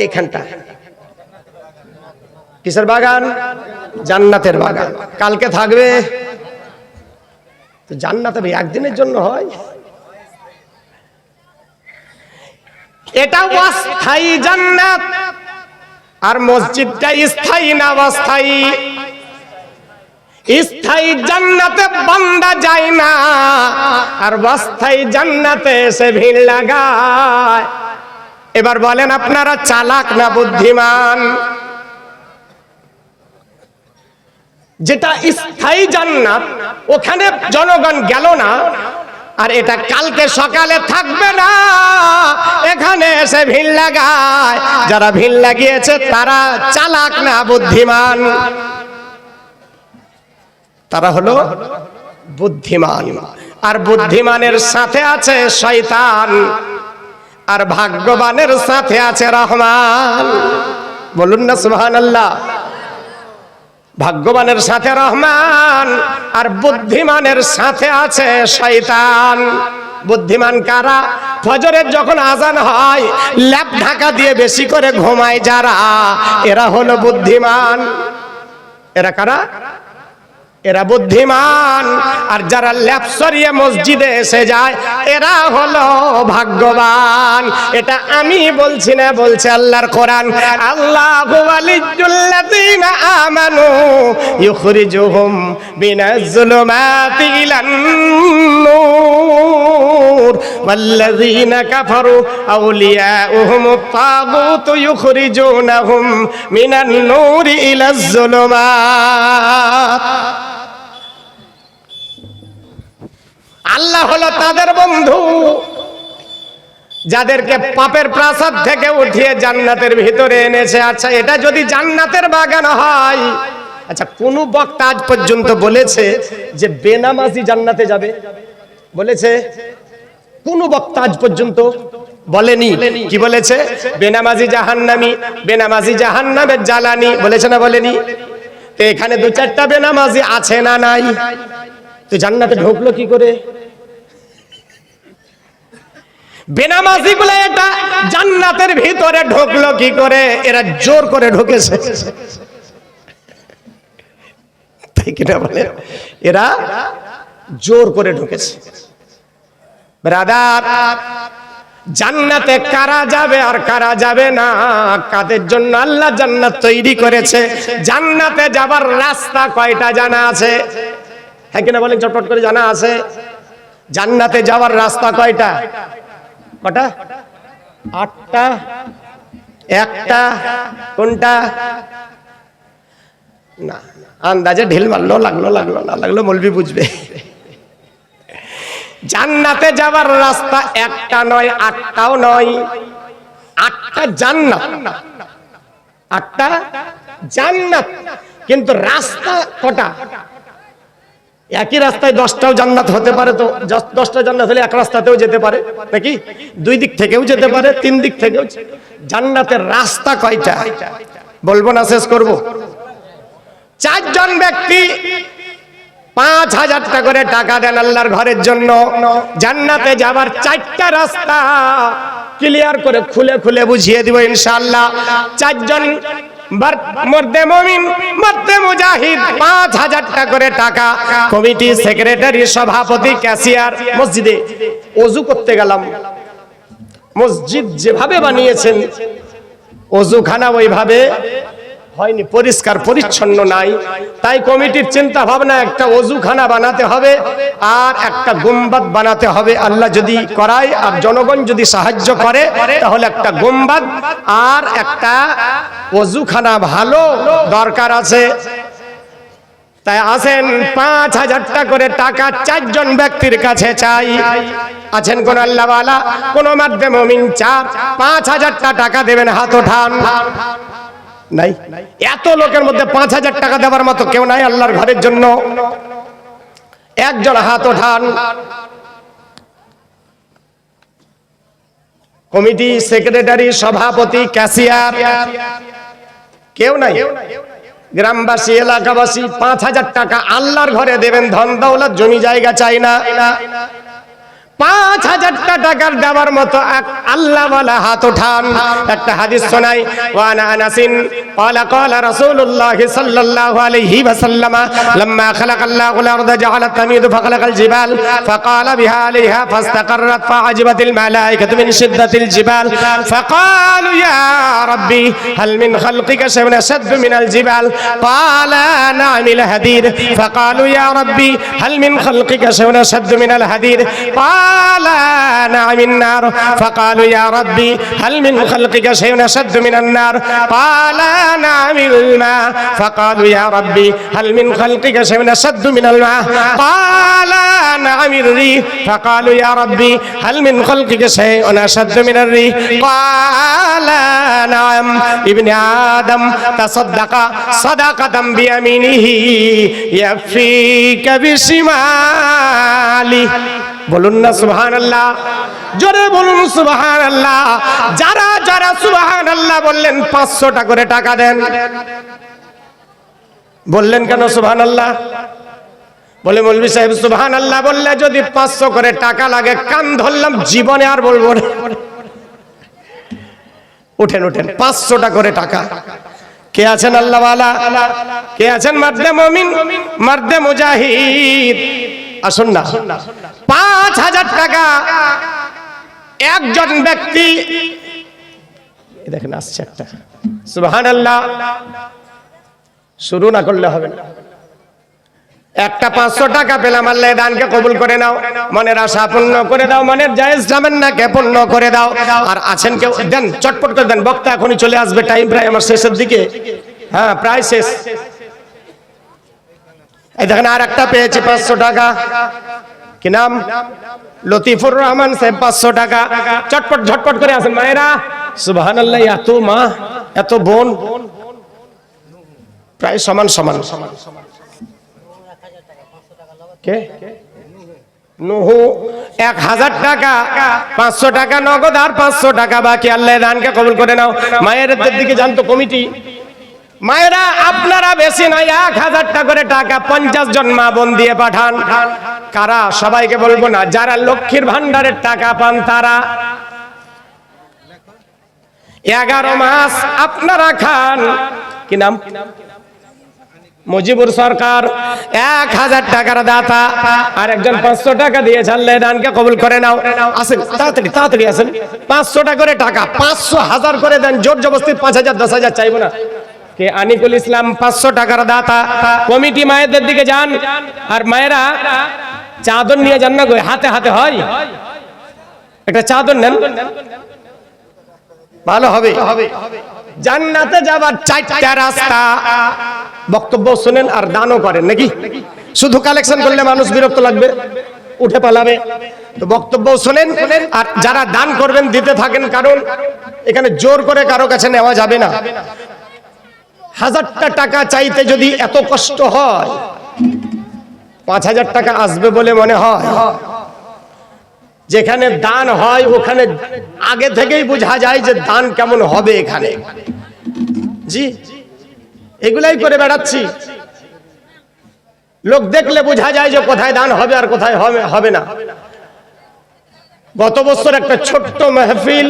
এখানটা কিসের বাগান? জান্নাতের বাগান। কালকে থাকবে তো জান্নাতে একদিনের জন্য হয়। এটা অস্থায়ী জান্নাত, আর মসজিদটা স্থায়ী না অস্থায়ী? স্থায়ী জান্নাতে বান্দা যায় না, আর অস্থায়ী জান্নাতে এসে ভিড় লাগায়। এবার বলেন আপনারা চালাক না বুদ্ধিমান? যেটা স্থায়ী জান্নাত, ওখানে জনগণ গেল না, আর এটা কালকে সকালে থাকবে না, এখানে এসে ভিড় লাগায়। যারা ভিড় লাগিয়েছে তারা চালাক না বুদ্ধিমান? তারা হলো বুদ্ধিমান। আর বুদ্ধিমানের সাথে আছে শয়তান, আর ভাগ্যবানের সাথে আছে রহমান। বলুন না সুবহানাল্লাহ। ভাগ্যবানের সাথে রহমান, আর বুদ্ধিমানের সাথে আছে শয়তান। বুদ্ধিমান কারা? ফজরের যখন আজান হয়, ল্যাপ ঢাকা দিয়ে বেশি করে ঘুমায় যারা, এরা হলো বুদ্ধিমান। এরা কারা? এরা বুদ্ধিমান। আর যারা ল্যাপ সরিয়ে মসজিদে এসে যায়, এরা হলো ভাগ্যবান। এটা আমি বলছি না, বলছে আল্লাহর কোরআন। আল্লাহু ওয়ালিয়্যুল্লাযীনা আমানু ইউখরিজুহুম মিনাজ যুলুমাতি ইলান নূর ওয়াল্লাযীনা কাফারু আউলিয়াউহুমুত তাগুতু ইউখরিজুনাহুম মিনান নূরি ইলাজ যুলুমাত। আল্লাহ হলো তাদের বন্ধু যাদেরকে পাপের প্রাসাদ থেকে উঠিয়ে জান্নাতের ভিতরে এনেছে। আচ্ছা, এটা যদি জান্নাতের বাগান হয়, আচ্ছা কোন বক্তা আজ পর্যন্ত বলেছে যে বেনামাজি জান্নাতে যাবে? বলেছে? কোন বক্তা আজ পর্যন্ত বলেনি। কি বলেছে? বেনামাজি জাহান্নামী, বেনামাজি জাহান্নামের জ্বালানি, বলেছে না বলেনি? তো এখানে দু চারটা বেনামাজি আছে না নাই? তো জান্নাতে ঢুকলো কি করে? বেনামাজি গুলো এটা জান্নাতের ভিতরে ঢুকলো কি করে? এরা জোর করে ঢুকেছে, তাই কিনা বলে? এরা জোর করে ঢুকেছে। ব্রাদার, জান্নাতে কারা যাবে আর কারা যাবে না, কাদের জন্য আল্লাহ জান্নাত তৈরি করেছে, জান্নাতে যাবার রাস্তা কয়টা জানা আছে? হ্যাঁ কিনা বলেন, চটপট করে জানা আছে? জান্নাতে যাওয়ার রাস্তা কয়টা? কটা? 8টা? একটা? কোনটা? না, আন্দাজে ঢিল মারলো, লাগলো না লাগলো মৌলবি বুঝবে। জান্নাতে যাওয়ার রাস্তা একটা নয়, 8টাও নয়, 8টা জান্নাত, 8টা জান্নাত, কিন্তু রাস্তা কটা? একই রাস্তায় 10টাও জান্নাত হতে পারে, তো 10টা জান্নাত হলে এক রাস্তাতেও যেতে পারে নাকি? 2 দিক থেকেও যেতে পারে, 3 দিক থেকেও। জান্নাতের রাস্তা কয়টা বলবো না, শেষ করব। 4 জন ব্যক্তি 5000 টাকা করে টাকা দেন আল্লাহর ঘরের জন্য। জান্নাতে যাবার 4টা রাস্তা ক্লিয়ার করে খুলে খুলে বুঝিয়ে দিব ইনশাআল্লাহ। 4 জন মর্দে মুমিন, মর্দে মুজাহিদ 5000 টাকা করে টাকা, কমিটি সেক্রেটারি, সভাপতি, ক্যাশিয়ার। মসজিদে ওযু করতে গেলাম, মসজিদ যেভাবে বানিয়েছেন ওযুখানা ওইভাবে হয়নি, পরিষ্কার পরিচ্ছন্ন নাই। তাই কমিটির চিন্তা ভাবনা একটা ওযুখানা বানাতে হবে আর একটা গুম্বাদ বানাতে হবে। আল্লাহ যদি করায় আর জনগণ যদি সাহায্য করে তাহলে একটা গুম্বাদ আর একটা ওযুখানা ভালো দরকার আছে। তাই আসেন 5000 টাকা করে টাকা 4 জন ব্যক্তির কাছে চাই। আছেন কোন আল্লাহওয়ালা, কোন মর্দে মুমিন 5000 টাকা দেবেন? হাত ওঠান। নাই? এত লোকের মধ্যে 5000 টাকা দেওয়ার মতো কেউ নাই আল্লাহর ঘরের জন্য? একজন হাত ওঠান। কমিটি সেক্রেটারি, সভাপতি, ক্যাশিয়ার কেউ নাই? গ্রামবাসী, এলাকাবাসী 5000 টাকা আল্লাহর ঘরে দেবেন। ধন দৌলত, জমি জায়গা চাই না। 5000 টাকার দেওয়ার মতো আল্লাহওয়ালা হাত ওঠান। একটা হাদিস শোনাই। ওয়ানা আনাসিন ক্বালা ক্বালা রাসূলুল্লাহ সাল্লাল্লাহু আলাইহি ওয়াসাল্লাম লাম্মা খালাকাল্লাহুল আরদা জাআলা তামিদু ফাখালাকাল জিবাল ফাকালা বিহা আলাইহা ফাস্তাকাররাত ফাআজিবাতিল মালাইকাতু মিন শিদ্দাতিল জিবাল ফাকালু ইয়া রাব্বি হাল মিন খালকিকা শাইউন আশাদ্দু মিনাল জিবাল ক্বালা না'মিল হাদির ফাকালু ইয়া রাব্বি হাল মিন খালকিকা শাইউন আশাদ্দু মিনাল হাদির قال نعم النار فقالوا يا ربي هل من خلقك شيء أشد من النار قال نعم الماء فقالوا يا ربي هل من خلقك شيء أشد من الماء قال نعم الريح فقالوا يا ربي هل من خلقك شيء أشد من الريح قال نعم ابن آدم تصدق صدقة بيمينه يكفيك بشماله বলুন না সুবহানাল্লাহ, জোরে বলুন সুবহানাল্লাহ। যারা যারা সুবহানাল্লাহ বললেন 500 টাকা করে টাকা দেন। বললেন কেন সুবহানাল্লাহ? বলে মৌলভী সাহেব সুবহানাল্লাহ বললে যদি 500 করে টাকা লাগে, কান ধরলাম জীবনে আর বলবো না। উঠেন উঠেন, 500 টাকা করে টাকা। কে আছেন আল্লাহওয়ালা? কে আছেন মর্দে মুমিন, মর্দে মুজাহিদ? আসুন না। 5000 টাকা একজন ব্যক্তি, দেখেন আসছে একটা। সুবহানাল্লাহ, শুরু না করলে হবে না। একটা 500 টাকা পেলাম, আল্লাহ দানকে কবুল করে নাও, মনের আশা পূর্ণ করে দাও, মনের জায়েজ তামান্নাকে পূর্ণ করে দাও। আর আছেন কেউ? দেন, চটপট করে দেন, বক্তা এখনই চলে আসবে, টাইম প্রায় আমার শেষের দিকে। হ্যাঁ, প্রায় শেষ। এই দেখেন আর একটা পেয়েছি 500 টাকা। কি নাম? লতিফুর রহমান সাহেব, 500 টাকা। চটপট ঝটপট করে আসেন মায়েরা। সুবহানাল্লাহ, এত মা, এত বোন, প্রায় সমান সমান। কে? নুহু 1000 টাকা, 500 টাকা নগদ আর 500 টাকা বাকি। আল্লাহ দানকে কবুল করে নাও। মায়েরদের দিকে জানতো কমিটি। মায়েরা আপনারা বেশি নয়, 1000 টাকা করে টাকা 50 জন মা বোন দিয়ে পাঠান। কারা? সবাইকে বলবো না, যারা লক্ষ্মীর ভান্ডারের টাকা পান তারা। 11 মাস আপনারা খান। কি নাম? মুজিবুর সরকার 1000 টাকার দাতা। আর একজন 500 টাকা দিয়ে আল্লাহ দানকে কবুল করে নাও। আসেন তাড়াতাড়ি তাড়াতাড়ি আসেন। 500 টাকা করে টাকা, 500 1000 করে দেন, জোর জবরদস্তি 5000 10000 চাইবো না। কে? আনিকুল ইসলাম 500 টাকার দাতা। কমিটি মায়েদের দিকে যান। আর মায়েরা চাদর নিয়ে যান না গো, হাতে হাতে হয়, একটা চাদর নেন, ভালো হবে। জান্নাতে যাবার 4টা রাস্তা। বক্তব্য শুনেন আর দানও করেন নাকি? শুধু কালেকশন করলে মানুষ বিরক্ত লাগবে। উঠে পালাবে। তো বক্তব্য শোনেন আর যারা দান করবেন দিতে থাকেন, কারণ এখানে জোর করে কারো কাছে নেওয়া যাবে না। 1000টা টাকা চাইতে যদি এত কষ্ট হয়, 5000 টাকা আসবে বলে মনে হয়? যেখানে দান হয় ওখানে আগে থেকেই বোঝা যায় যে দান কেমন হবে এখানে। জি, এগুলাই করে বেড়াচ্ছি, লোক দেখলে বোঝা যায় যে কোথায় দান হবে আর কোথায় হবে না। গত বছর একটা ছোট্ট মাহফিল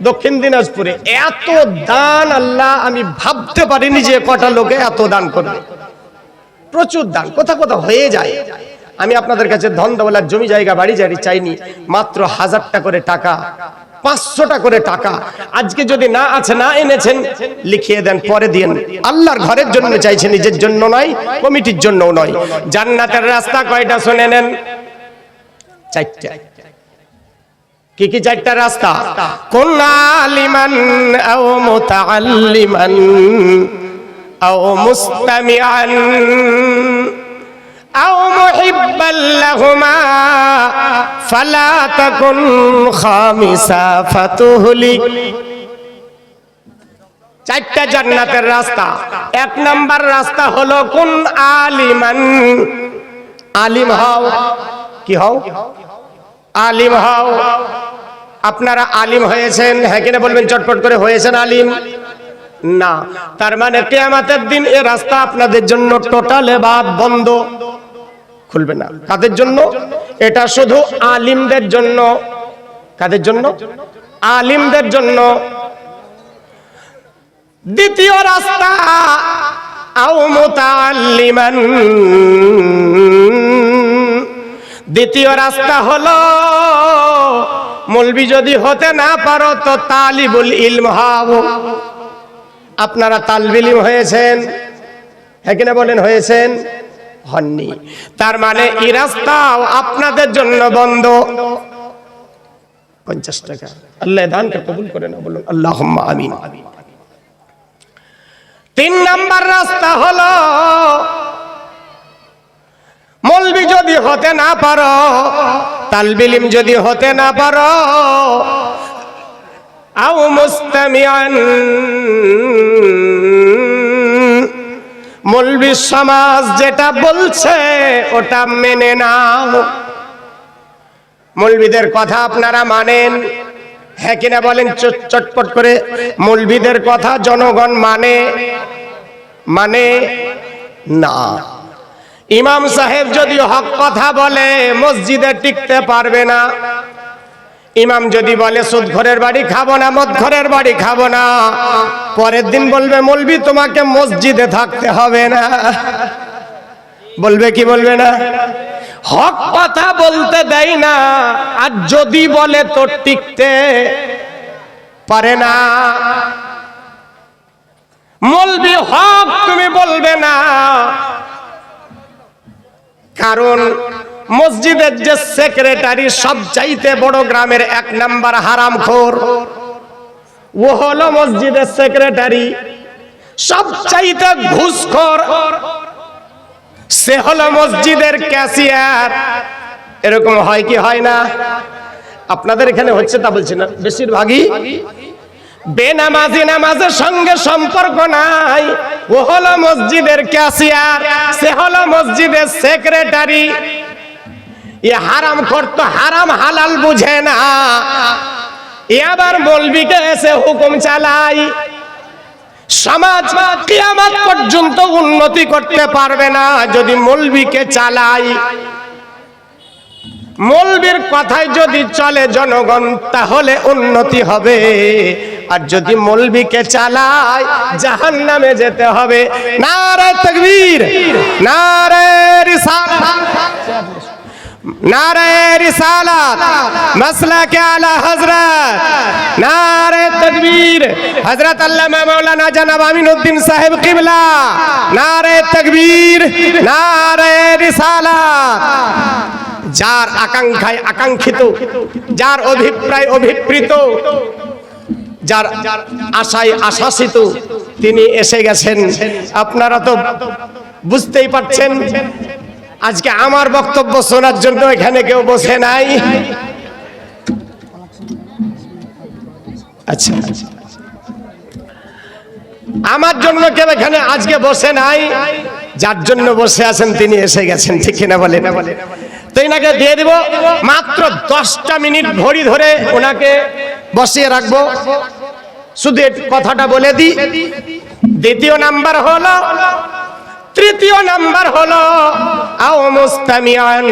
দক্ষিণ দিনাজপুরে, এত দান আল্লাহ, আমি ভাবতে পারিনি যে কটা লোকে এত দান করবে। প্রচুর দান, কোথা হয়ে যায়। আমি আপনাদের কাছে ধন দৌলত জমি জায়গা বাড়ি জারি চাইনি, মাত্র 1000টা করে টাকা, 500টা করে টাকা। আজকে যদি না আছে, না এনেছেন, লিখিয়ে দেন, পরে দিয়েন। আল্লাহর ঘরের জন্য চাইছে, নিজের জন্য নয়, কমিটির জন্যও নয়। জান্নাতের রাস্তা কয়টা শুনে নেন? 4টা। কি কি 4টা রাস্তা? কুন আলিমান আও মুতাআল্লিমান আও মুস্তামিআন আও মুহিব্বান লাহুমা ফালা তাকুন খামিসা ফাতুহলিক। 4টা জান্নাতের রাস্তা। 1 নাম্বার রাস্তা হলো কুন আলিমান, আলিম হও। কি হও? আলিম হও। আপনারা আলিম হয়েছেন, হ্যাঁ কিনা বলবেন চটপট করে? হয়েছেন আলিম না, তার মানে কিয়ামতের দিন এই রাস্তা আপনাদের জন্য টোটাল বাদ বন্ধ, খুলবে না। কাদের জন্য? এটা শুধু আলিমদের জন্য। কাদের জন্য? আলিমদের জন্য। দ্বিতীয় রাস্তা আও মুতাআল্লিমান, দ্বিতীয় রাস্তা হলো মৌলবি যদি হতে না পারো তো তালিবুল ইলম হও। আপনারা তালিবুল ইলম হয়েছেন, হ্যাঁ কিনা বলেন? হয়েছেন? হননি। তার মানে এই রাস্তাও আপনাদের জন্য বন্ধ। 50 টাকা আল্লাহ দানকে কবুল করে না, বলুন আল্লাহুম্মা আমিন। 3 নাম্বার রাস্তা হলো মৌলবি যদি হতে না পারো, তালিবুল ইলম যদি হতে না পারো, আও মুস্তামিআন, মৌলবি সমাজ যেটা বলছে ওটা মেনে নাও। মৌলবিদের কথা আপনারা মানেন, হ্যাঁ কিনা বলেন চটপট করে? মৌলবিদের কথা জনগণ মানে না। ইমাম সাহেব যদি হক কথা বলে মসজিদে টিকতে পারবে না। ইমাম যদি বলে সুদখোরের বাড়ি খাবো না, মদখোরের বাড়ি খাবো না, পরের দিন বলবে মৌলবি তোমাকে মসজিদে থাকতে হবে না। বলবে কি বলবে না? হক কথা বলতে দেয় না, আর যদি বলে তো টিকতে পারে না। মৌলবি হক তুমি বলবে না, কারণ মসজিদের যে সেক্রেটারি সবচাইতে বড় গ্রামের 1 নাম্বার হারামখোর, ও হলো মসজিদের সেক্রেটারি। সবচাইতে ঘুষখোর, সে হলো মসজিদের ক্যাশিয়ার। এরকম হয় কি হয় না? আপনাদের এখানে হচ্ছে তা বলছি না, বেশিরভাগই বেনামাজি নামাজের সঙ্গে সম্পর্ক নাই, ও হলো মসজিদের ক্যাশিয়ার, সে হলো মসজিদের সেক্রেটারি। এ হারামখোর তো হারাম হালাল বুঝে না, এবার মৌলবিকে এসে হুকুম চালাই। সমাজ কিয়ামত পর্যন্ত উন্নতি করতে পারবে না যদি মৌলবিকে চালাই। মৌলবির কথায় যদি চলে জনগণ তাহলে উন্নতি হবে, আর যদি মৌলবিকে চালায় জাহান্নামে যেতে হবে। নারে তাকবীর, নারে রিসালাত, নারে রিসালাত, মাসলাকে আলা হযরত, নারে তাকবীর, হযরত আল্লামা মাওলানা জনাব আমিনউদ্দিন সাহেব কিবলা, নারে তাকবীর, নারে রিসালাত। যার আকাঙ্ক্ষায় আকাঙ্ক্ষিত, যার অভিপ্রায় অভিপ্রিত, যার আশায় আশাসিত, তিনি এসে গেছেন। আপনারা তো বুঝতেই পারছেন আজকে আমার বক্তব্য শোনার জন্য এখানে কেউ বসে নাই। আচ্ছা, আমার জন্য কেউ এখানে আজকে বসে নাই, যার জন্য বসে আছেন তিনি এসে গেছেন, ঠিক কিনা বলে? তো এনাকে দিয়ে দিব মাত্র 10টা মিনিট ঘড়ি ধরে ওনাকে বসিয়ে রাখবো। শুধু কথাটা বলে দিই, দ্বিতীয় নাম্বার হলো, তৃতীয় নাম্বার হলো আও মুস্তামিয়ান,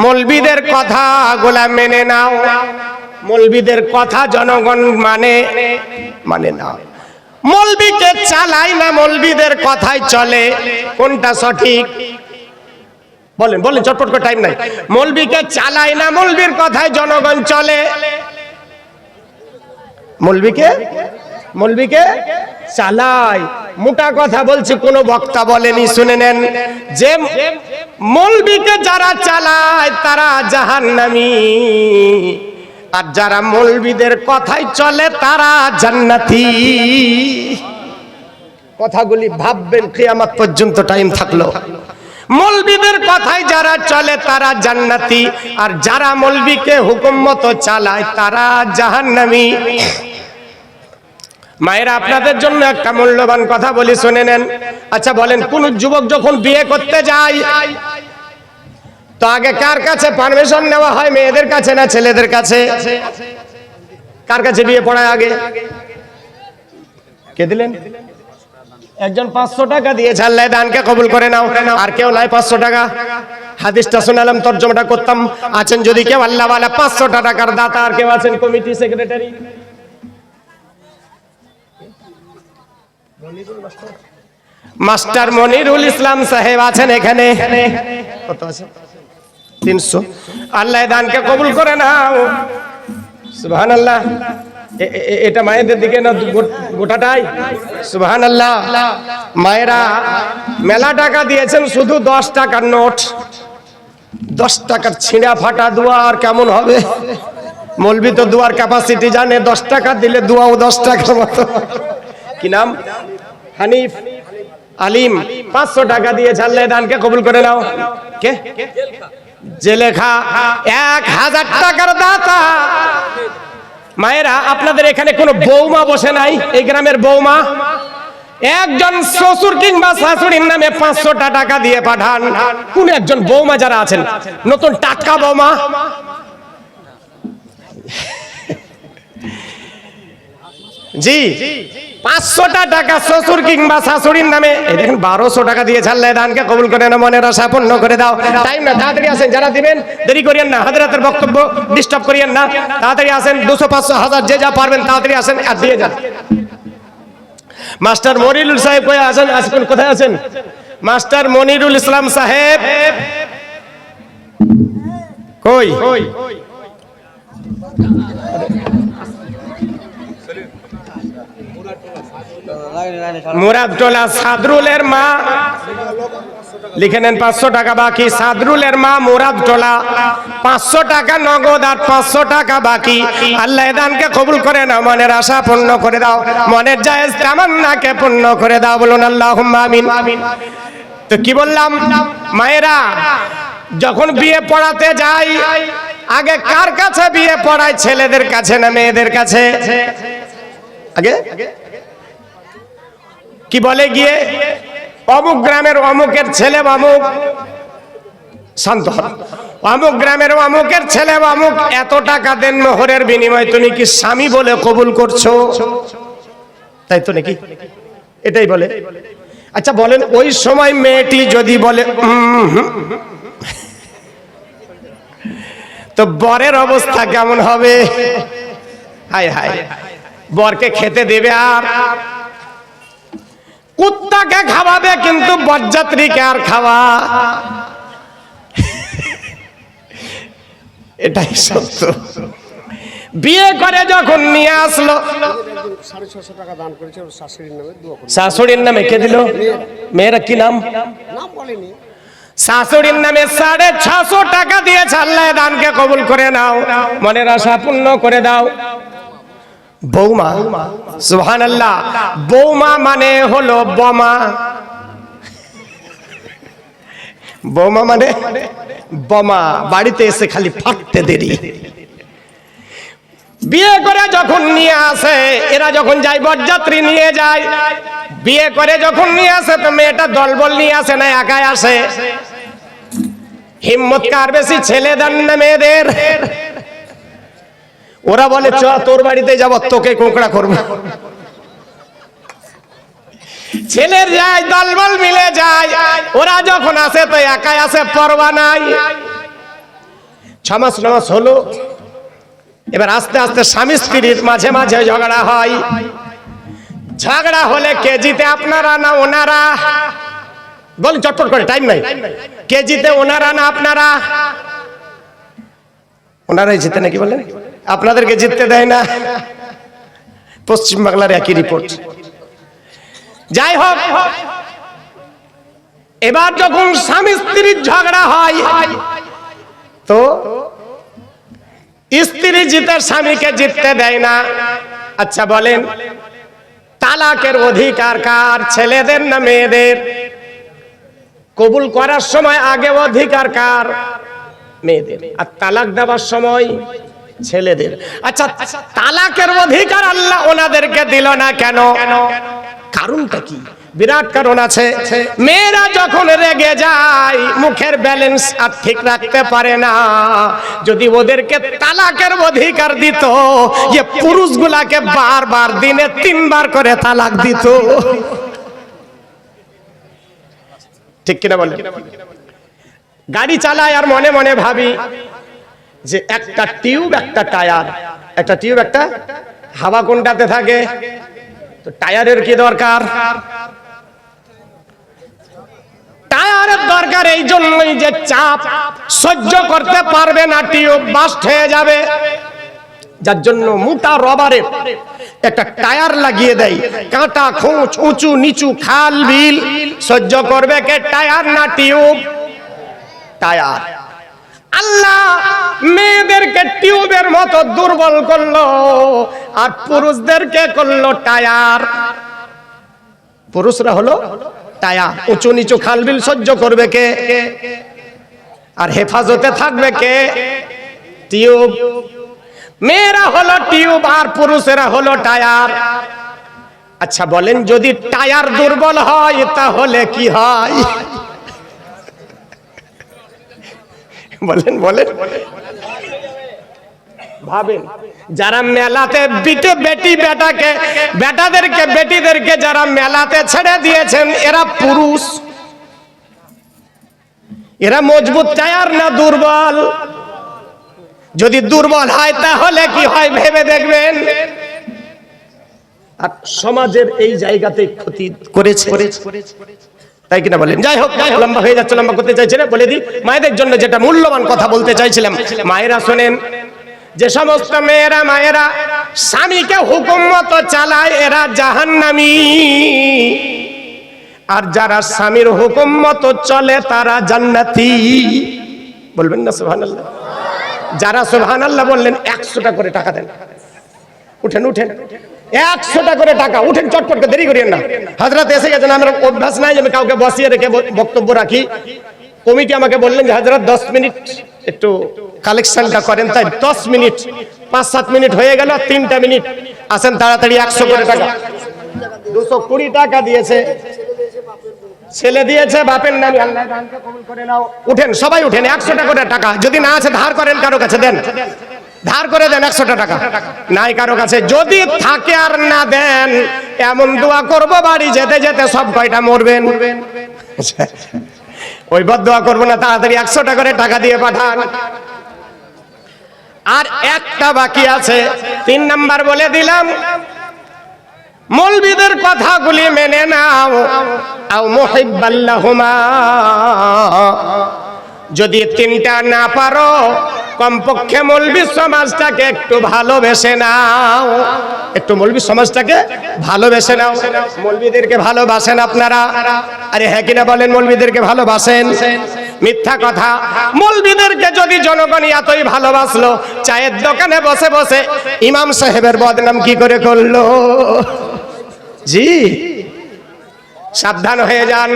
মৌলবীদের কথাগুলা মেনে নাও। মৌলবীদের কথা জনগণ মানে নাও। মৌলবীকে চালায় না, মৌলবীদের কথাই চলে। কোনটা সঠিক বলেন, বলেন, চটপট করে, টাইম নাই। মৌলবীকে চালায় না, মৌলবীর কথাই জনগণ চলে। মৌলবীকে চালায়। মোটা কথা বলছি, কোন বক্তা বলেনি, শুনে নেন। যে মৌলবীকে যারা চালায় তারা জাহান্নামী, আর যারা মৌলবীদের কথাই চলে তারা জান্নাতি। কথাগুলি ভাববেন, কিয়ামত পর্যন্ত টাইম থাকলো। মৌলবীদের কথাই যারা চলে তারা জান্নাতি, আর যারা মৌলবীকে হুকুম মতো চালায় তারা জাহান্নামী। মায়েরা, আপনাদের জন্য একটা মূল্যবান কথা বলি, শুনে নেন। আচ্ছা বলেন, কোন যুবক যখন বিয়ে করতে যায় তো আগে কার কাছে পারমিশন নেওয়া হয়? মেয়েদের কাছে না ছেলেদের কাছে? কার কাছে বিয়ে পড়ায় আগে? কে দিলেন? একজন 500 টাকা দিয়েছে, আল্লাহ দানকে কবুল করে নাও। আর কেউ নাই 500 টাকা? হাদিসটা শোনালাম, তর্জমাটা করতাম। আছেন যদি কেউ আল্লাহ ওয়ালা 500 টাকার দাতা? আর কেউ আছেন কমিটি সেক্রেটারি? মাস্টার মনিরুল ইসলাম সাহেব আছেন এখানে? কত আছে? 300। আল্লাহ দানকে কবুল করে নাও। সুবহানাল্লাহ। এটা মায়েদের দিকে না গোটাটাই? সুবহানাল্লাহ। মায়েরা মেলা টাকা দিয়েছেন, শুধু 10 টাকার নোট। 10 টাকার ছিঁড়া ফাটা দোয়া আর কেমন হবে? মৌলবী তো দোয়ার ক্যাপাসিটি জানে, 10 টাকা দিলে দোয়াও 10 টাকার মতো। কি নাম? হানিফ আলিম। 500 টাকা দিয়েছে, আল্লাহ দানকে কবুল করে নাও। কে? জেলেখা 1000 টাকার দাতা। মায়েরা, আপনাদের এখানে কোনো বৌমা বসে নাই? এই গ্রামের বৌমা একজন শ্বশুর কিংবা শাশুড়ির নামে 500 টাকা দিয়ে পাঠান। কোন একজন বৌমা যারা আছেন, নতুন টাটকা বৌমা, জি 500 টাকা শ্বশুর কিংবা শাশুড়ির নামে। এই দেখেন 1200 টাকা দিয়েছে, আল্লাহ দানকে কবুল করে না, মনের আশা পূর্ণ করে দাও। টাইম না, তাড়াতাড়ি আসেন। যারা দিবেন দেরি করিয়েন না, হাজরাতের বক্তব্য ডিস্টার্ব করিয়েন না। তাড়াতাড়ি আসেন, 200, 500, 1000 যে যা পারবেন তাড়াতাড়ি আসেন আর দিয়ে যান। মাস্টার মনিরুল সাহেব কই আছেন? আজকে কোথায় আছেন? মাস্টার মনিরুল ইসলাম সাহেব কই? মুরাদটোলা সাদরুলের মা লিখে নেন, 500 টাকা বাকি। সাদরুলের মা মুরাদটোলা, 500 টাকা নগদ আর 500 টাকা বাকি। আল্লাহ দানকে কবুল করে নাও, মনের আশা পূর্ণ করে দাও, মনের জায়েজ তামান্নাকে পূর্ণ করে দাও। বলুন আল্লাহুম্মা আমিন। তো কি বললাম? মায়েরা যখন বিয়ে পড়াতে যাই, আগে কার কাছে বিয়ে পড়ায়? ছেলেদের কাছে না মেয়েদের কাছে? আগে কি বলে গিয়ে, অমুক গ্রামের অমুকের ছেলে অমুক, শান্ত হন, অমুক গ্রামের অমুকের ছেলে অমুক, এত টাকা দেন মোহরের বিনিময়ে তুমি কি স্বামী বলে কবুল করছো? তাই তো নাকি? এটাই বলে। আচ্ছা বলেন, ওই সময় মেয়েটি যদি বলে তো বরের অবস্থা কেমন হবে? হায় হায়, বরকে খেতে দেবে আর কুত্তাকে খাওয়াবে, কিন্তু বরযাত্রীকে আর খাওয়া। এটাই সত্য। বিয়ে করে যখন নিয়ে আসলো, 650 টাকা দান করেছে ওর শাশুড়ির নামে, দোয়া করে। শাশুড়ির নামে কে দিল? মেয়েরা কি নাম? নাম বলেনি। শাশুড়ির নামে 650 টাকা দিয়েছে, আল্লাহ দানকে কবুল করে নাও, মনের আশা পূর্ণ করে দাও। বৌমা, সুবহানাল্লাহ, বৌমা মানে হলো বোমা। বৌমা মানে বোমা, বাড়িতে এসে খালি ফাটতে দেরি। বিয়ে করে যখন নিয়ে আসে, এরা যখন যায় বরযাত্রী নিয়ে যায়, বিয়ে করে যখন নিয়ে আসে তো মেয়েটা দলবল নিয়ে আসে না, একাই আসে। হিম্মত কার বেশি, ছেলেদের না মেয়েদের? ওরা বলে চ তোর বাড়িতে যাব, তোকে কোঁকড়া করবো। ছেলের যায়, দলবল মিলে যায়। ওরা যখন আসে তো একাই আসে, পরোয়া নাই। 6 মাস 9 মাস হলো, এবার আস্তে আস্তে স্বামী স্ত্রীর মাঝে মাঝে ঝগড়া হয়। ঝগড়া হলে কেজিতে আপনারা না ওনারা? বল চটপট করে, টাইম নাই। কেজিতে ওনারা না আপনারা? ওনারাই জিতে নাকি বলেন? আপনাদেরকে জিততে দেয় না। পশ্চিম বাংলার একই রিপোর্ট। যাই হোক, এবার যখন স্বামী স্ত্রীর ঝগড়া হয় তো স্ত্রী জিতে, স্বামীকে জিততে দেয় না। আচ্ছা বলেন, তালাকের অধিকার কার, ছেলেদের না মেয়েদের? কবুল করার সময় আগে অধিকার কার? মেয়েদের। আর তালাক দেওয়ার সময় ছেলেদের। আচ্ছা, তালাকের অধিকার আল্লাহ ওনাদেরকে দিল না কেন? কারণটা কি? বিরাট কারণ আছে। মেয়েরা যখন রেগে যায়, মুখের ব্যালেন্স আর ঠিক রাখতে পারে না। যদি ওদেরকে তালাকের অধিকার দিত, যে পুরুষগুলাকে বারবার দিনে 3 বার করে তালাক দিত। ঠিক কিনা বলেন? গাড়ি চালায় আর মনে মনে ভাবি যে একটা টিউব একটা টায়ার, একটা টিউব একটা হাওয়া কোনটাতে থাকে? তো টায়ারের কি দরকার? টায়ারের দরকার এই জন্যই যে চাপ সহ্য করতে পারবে না, টিউব বাস্ট হয়ে যাবে। যার জন্য মোটা রবারের একটা টায়ার লাগিয়ে দেয়। কাঁটা খোঁচ, উঁচু নিচু, খাল বিল সহ্য করবে কে? টায়ার না টিউব? টায়ার। আল্লাহ মেয়েদেরকে টিউবের মতো দুর্বল করলো, আর পুরুষদেরকে করলো টায়ার। পুরুষরা হলো টায়ার, উঁচু নিচু খালবিল সহ্য করবে কে? আর হেফাজতে থাকবে কে? টিউব। মেয়েরা হলো টিউব আর পুরুষেরা হলো টায়ার। আচ্ছা বলেন, যদি টায়ার দুর্বল হয় তাহলে কি হয়? বলেন বলেন ভাবেন। যারা মেলাতে বেটিদেরকে যারা মেলাতে ছেড়ে দিয়েছেন, এরা পুরুষ? এরা মজবুত টায়ার না দুর্বল? যদি দুর্বল হয় তাহলে কি হয় ভেবে দেখবেন। আর সমাজের এই জায়গাতে ক্ষতি করেছে, তাই কিনা বলেন? যাই হোক, লম্বা হয়ে যাচ্ছে, লম্বা করতে চাইছি না, বলে দিই মায়েদের জন্য যেটা মূল্যবান কথা বলতে চাইছিলাম। মায়েরা শোনেন, যে সমস্ত মায়েরা স্বামীকে হুকুম মতো চালায় এরা জাহান্নামী, আর যারা স্বামীর হুকুম মতো চলে তারা জান্নাতি। বলবেন না সুবহানাল্লাহ? যারা সুবহানাল্লাহ বললেন 100টা করে টাকা দেন। উঠেন উঠেন, 100টা করে টাকা উঠেন, চটপট করে, দেরি করিয়েন না। হযরত এসে গেছেন, আমার অভ্যাস নাই যে আমি কাউকে বসিয়ে রেখে বক্তব্য রাখি। কমিটি আমাকে বললেন যে হযরত 10 মিনিট একটু কালেকশনটা করেন, তাই 10 মিনিট 5-7 মিনিট হয়ে গেল, 3টা মিনিট। আসেন তাড়াতাড়ি, 100 করে টাকা। 220 টাকা দিয়েছে, ছেলে দিয়েছে বাপের নামে, আল্লাহ দানকে কবুল করে নাও। উঠেন সবাই উঠেন, 100টা করে টাকা। যদি না আছে ধার করেন, কারো কাছে দেন, ধার করে দেন 100টা টাকা। নাই কারো কাছে, যদি থাকে আর না দেন, এমন দোয়া করব বাড়ি যেতে যেতে সব কয়টা মরবেন। ওই বদদোয়া করবো না, তাড়াতাড়ি 100টা করে টাকা দিয়ে পাঠান। আর একটা বাকি আছে, 3 নাম্বার বলে দিলাম। মৌলবীদের কথাগুলি মেনে নাও, আও মুহিব্বাল্লাহুমা। যদি 3টা না পারো, কমপক্ষে মৌলবী সমাজটাকে একটু ভালোবেসে নাও, একটু মৌলবী সমাজটাকে ভালোবেসে নাও। মৌলবীদেরকে ভালোবাসেন আপনারা? আরে হ্যাঁ কিনা বলেন, মৌলবীদেরকে ভালোবাসেন? মিথ্যা কথা। মৌলবীদেরকে যদি জনগণ এতই ভালোবাসলো, চায়ের দোকানে বসে বসে ইমাম সাহেবের বদনাম কি করে করলো? জি, সাবধান হয়ে যান।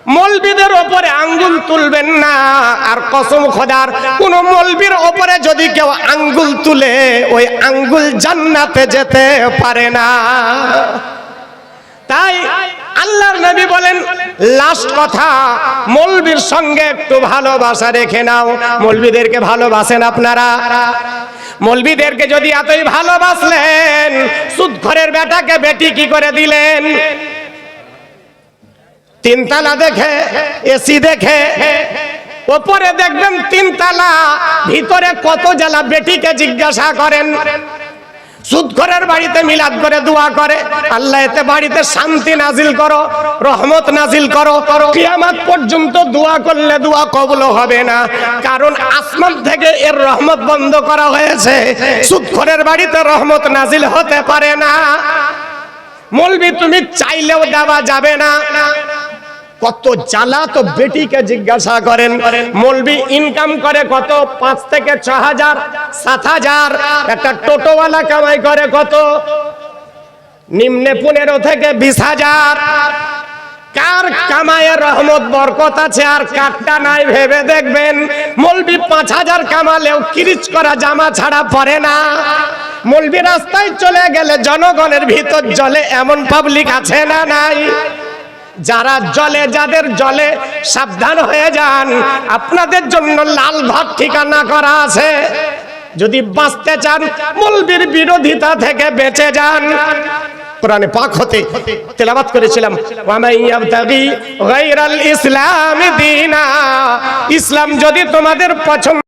মৌলবীদের ওপরে আঙ্গুল তুলবেন না। আর কসম খোদার, কোন মৌলবীর ওপরে যদি কেউ আঙ্গুল তুলে ওই আঙ্গুল জান্নাতে যেতে পারে না। তাই আল্লাহর নবী বলেন, লাস্ট কথা, মৌলবীর সঙ্গে একটু ভালোবাসা রেখে নাও। মৌলবীদেরকে ভালোবাসেন আপনারা? মৌলবীদেরকে যদি এতই ভালোবাসলেন, সুদখোরের বেটাকে বেটি কি করে দিলেন? তিনতলা দেখে, এসি দেখে, ওপরে দেখবেন তিনতলা, ভিতরে কত জ্বালা। বেটিকে জিজ্ঞাসা করেন। সুদখোরের বাড়িতে মিলাদ করে দোয়া করে, আল্লাহ এতে বাড়িতে শান্তি নাজিল করো, রহমত নাজিল করো। কিয়ামত পর্যন্ত দোয়া করলে দোয়া কবুল হবে না, কারণ আসমান থেকে এর রহমত বন্ধ করা হয়েছে। সুদখোরের বাড়িতে রহমত নাজিল হতে পারে না। মৌলবি তুমি চাইলেও দেওয়া যাবে না। কত জ্বালা। তো বেটিকে জিজ্ঞাসা করেন, মৌলবি ইনকাম করে কত? 5 থেকে 6 হাজার, 7 হাজার। একটা টোটোওয়ালা কামাই করে কত? নিম্নে 15 থেকে 20 হাজার। কার কামায়ে রহমত বরকত আছে আর কারটা নাই ভেবে দেখবেন। মৌলবি 5 হাজার কামালেও কিরিচ করা জামা ছাড়া পরে না। মৌলবি রাস্তায় চলে গেলে জনগণের ভিতর জ্বলে এমন পাবলিক আছে না নাই? যারা জলে, যাদের জলে সাবধান হয়ে যান, আপনাদের জন্য লাল ভাত ঠিকানা করা আছে। যদি বাঁচতে চান, মৌলবীর বিরোধিতা থেকে বেঁচে যান। কোরআনে পাক হতে তেলাওয়াত করেছিলাম, ওয়া মান ইয়াবতাগি গায়রাল ইসলামি দীনা। ইসলাম যদি তোমাদের পছন্দ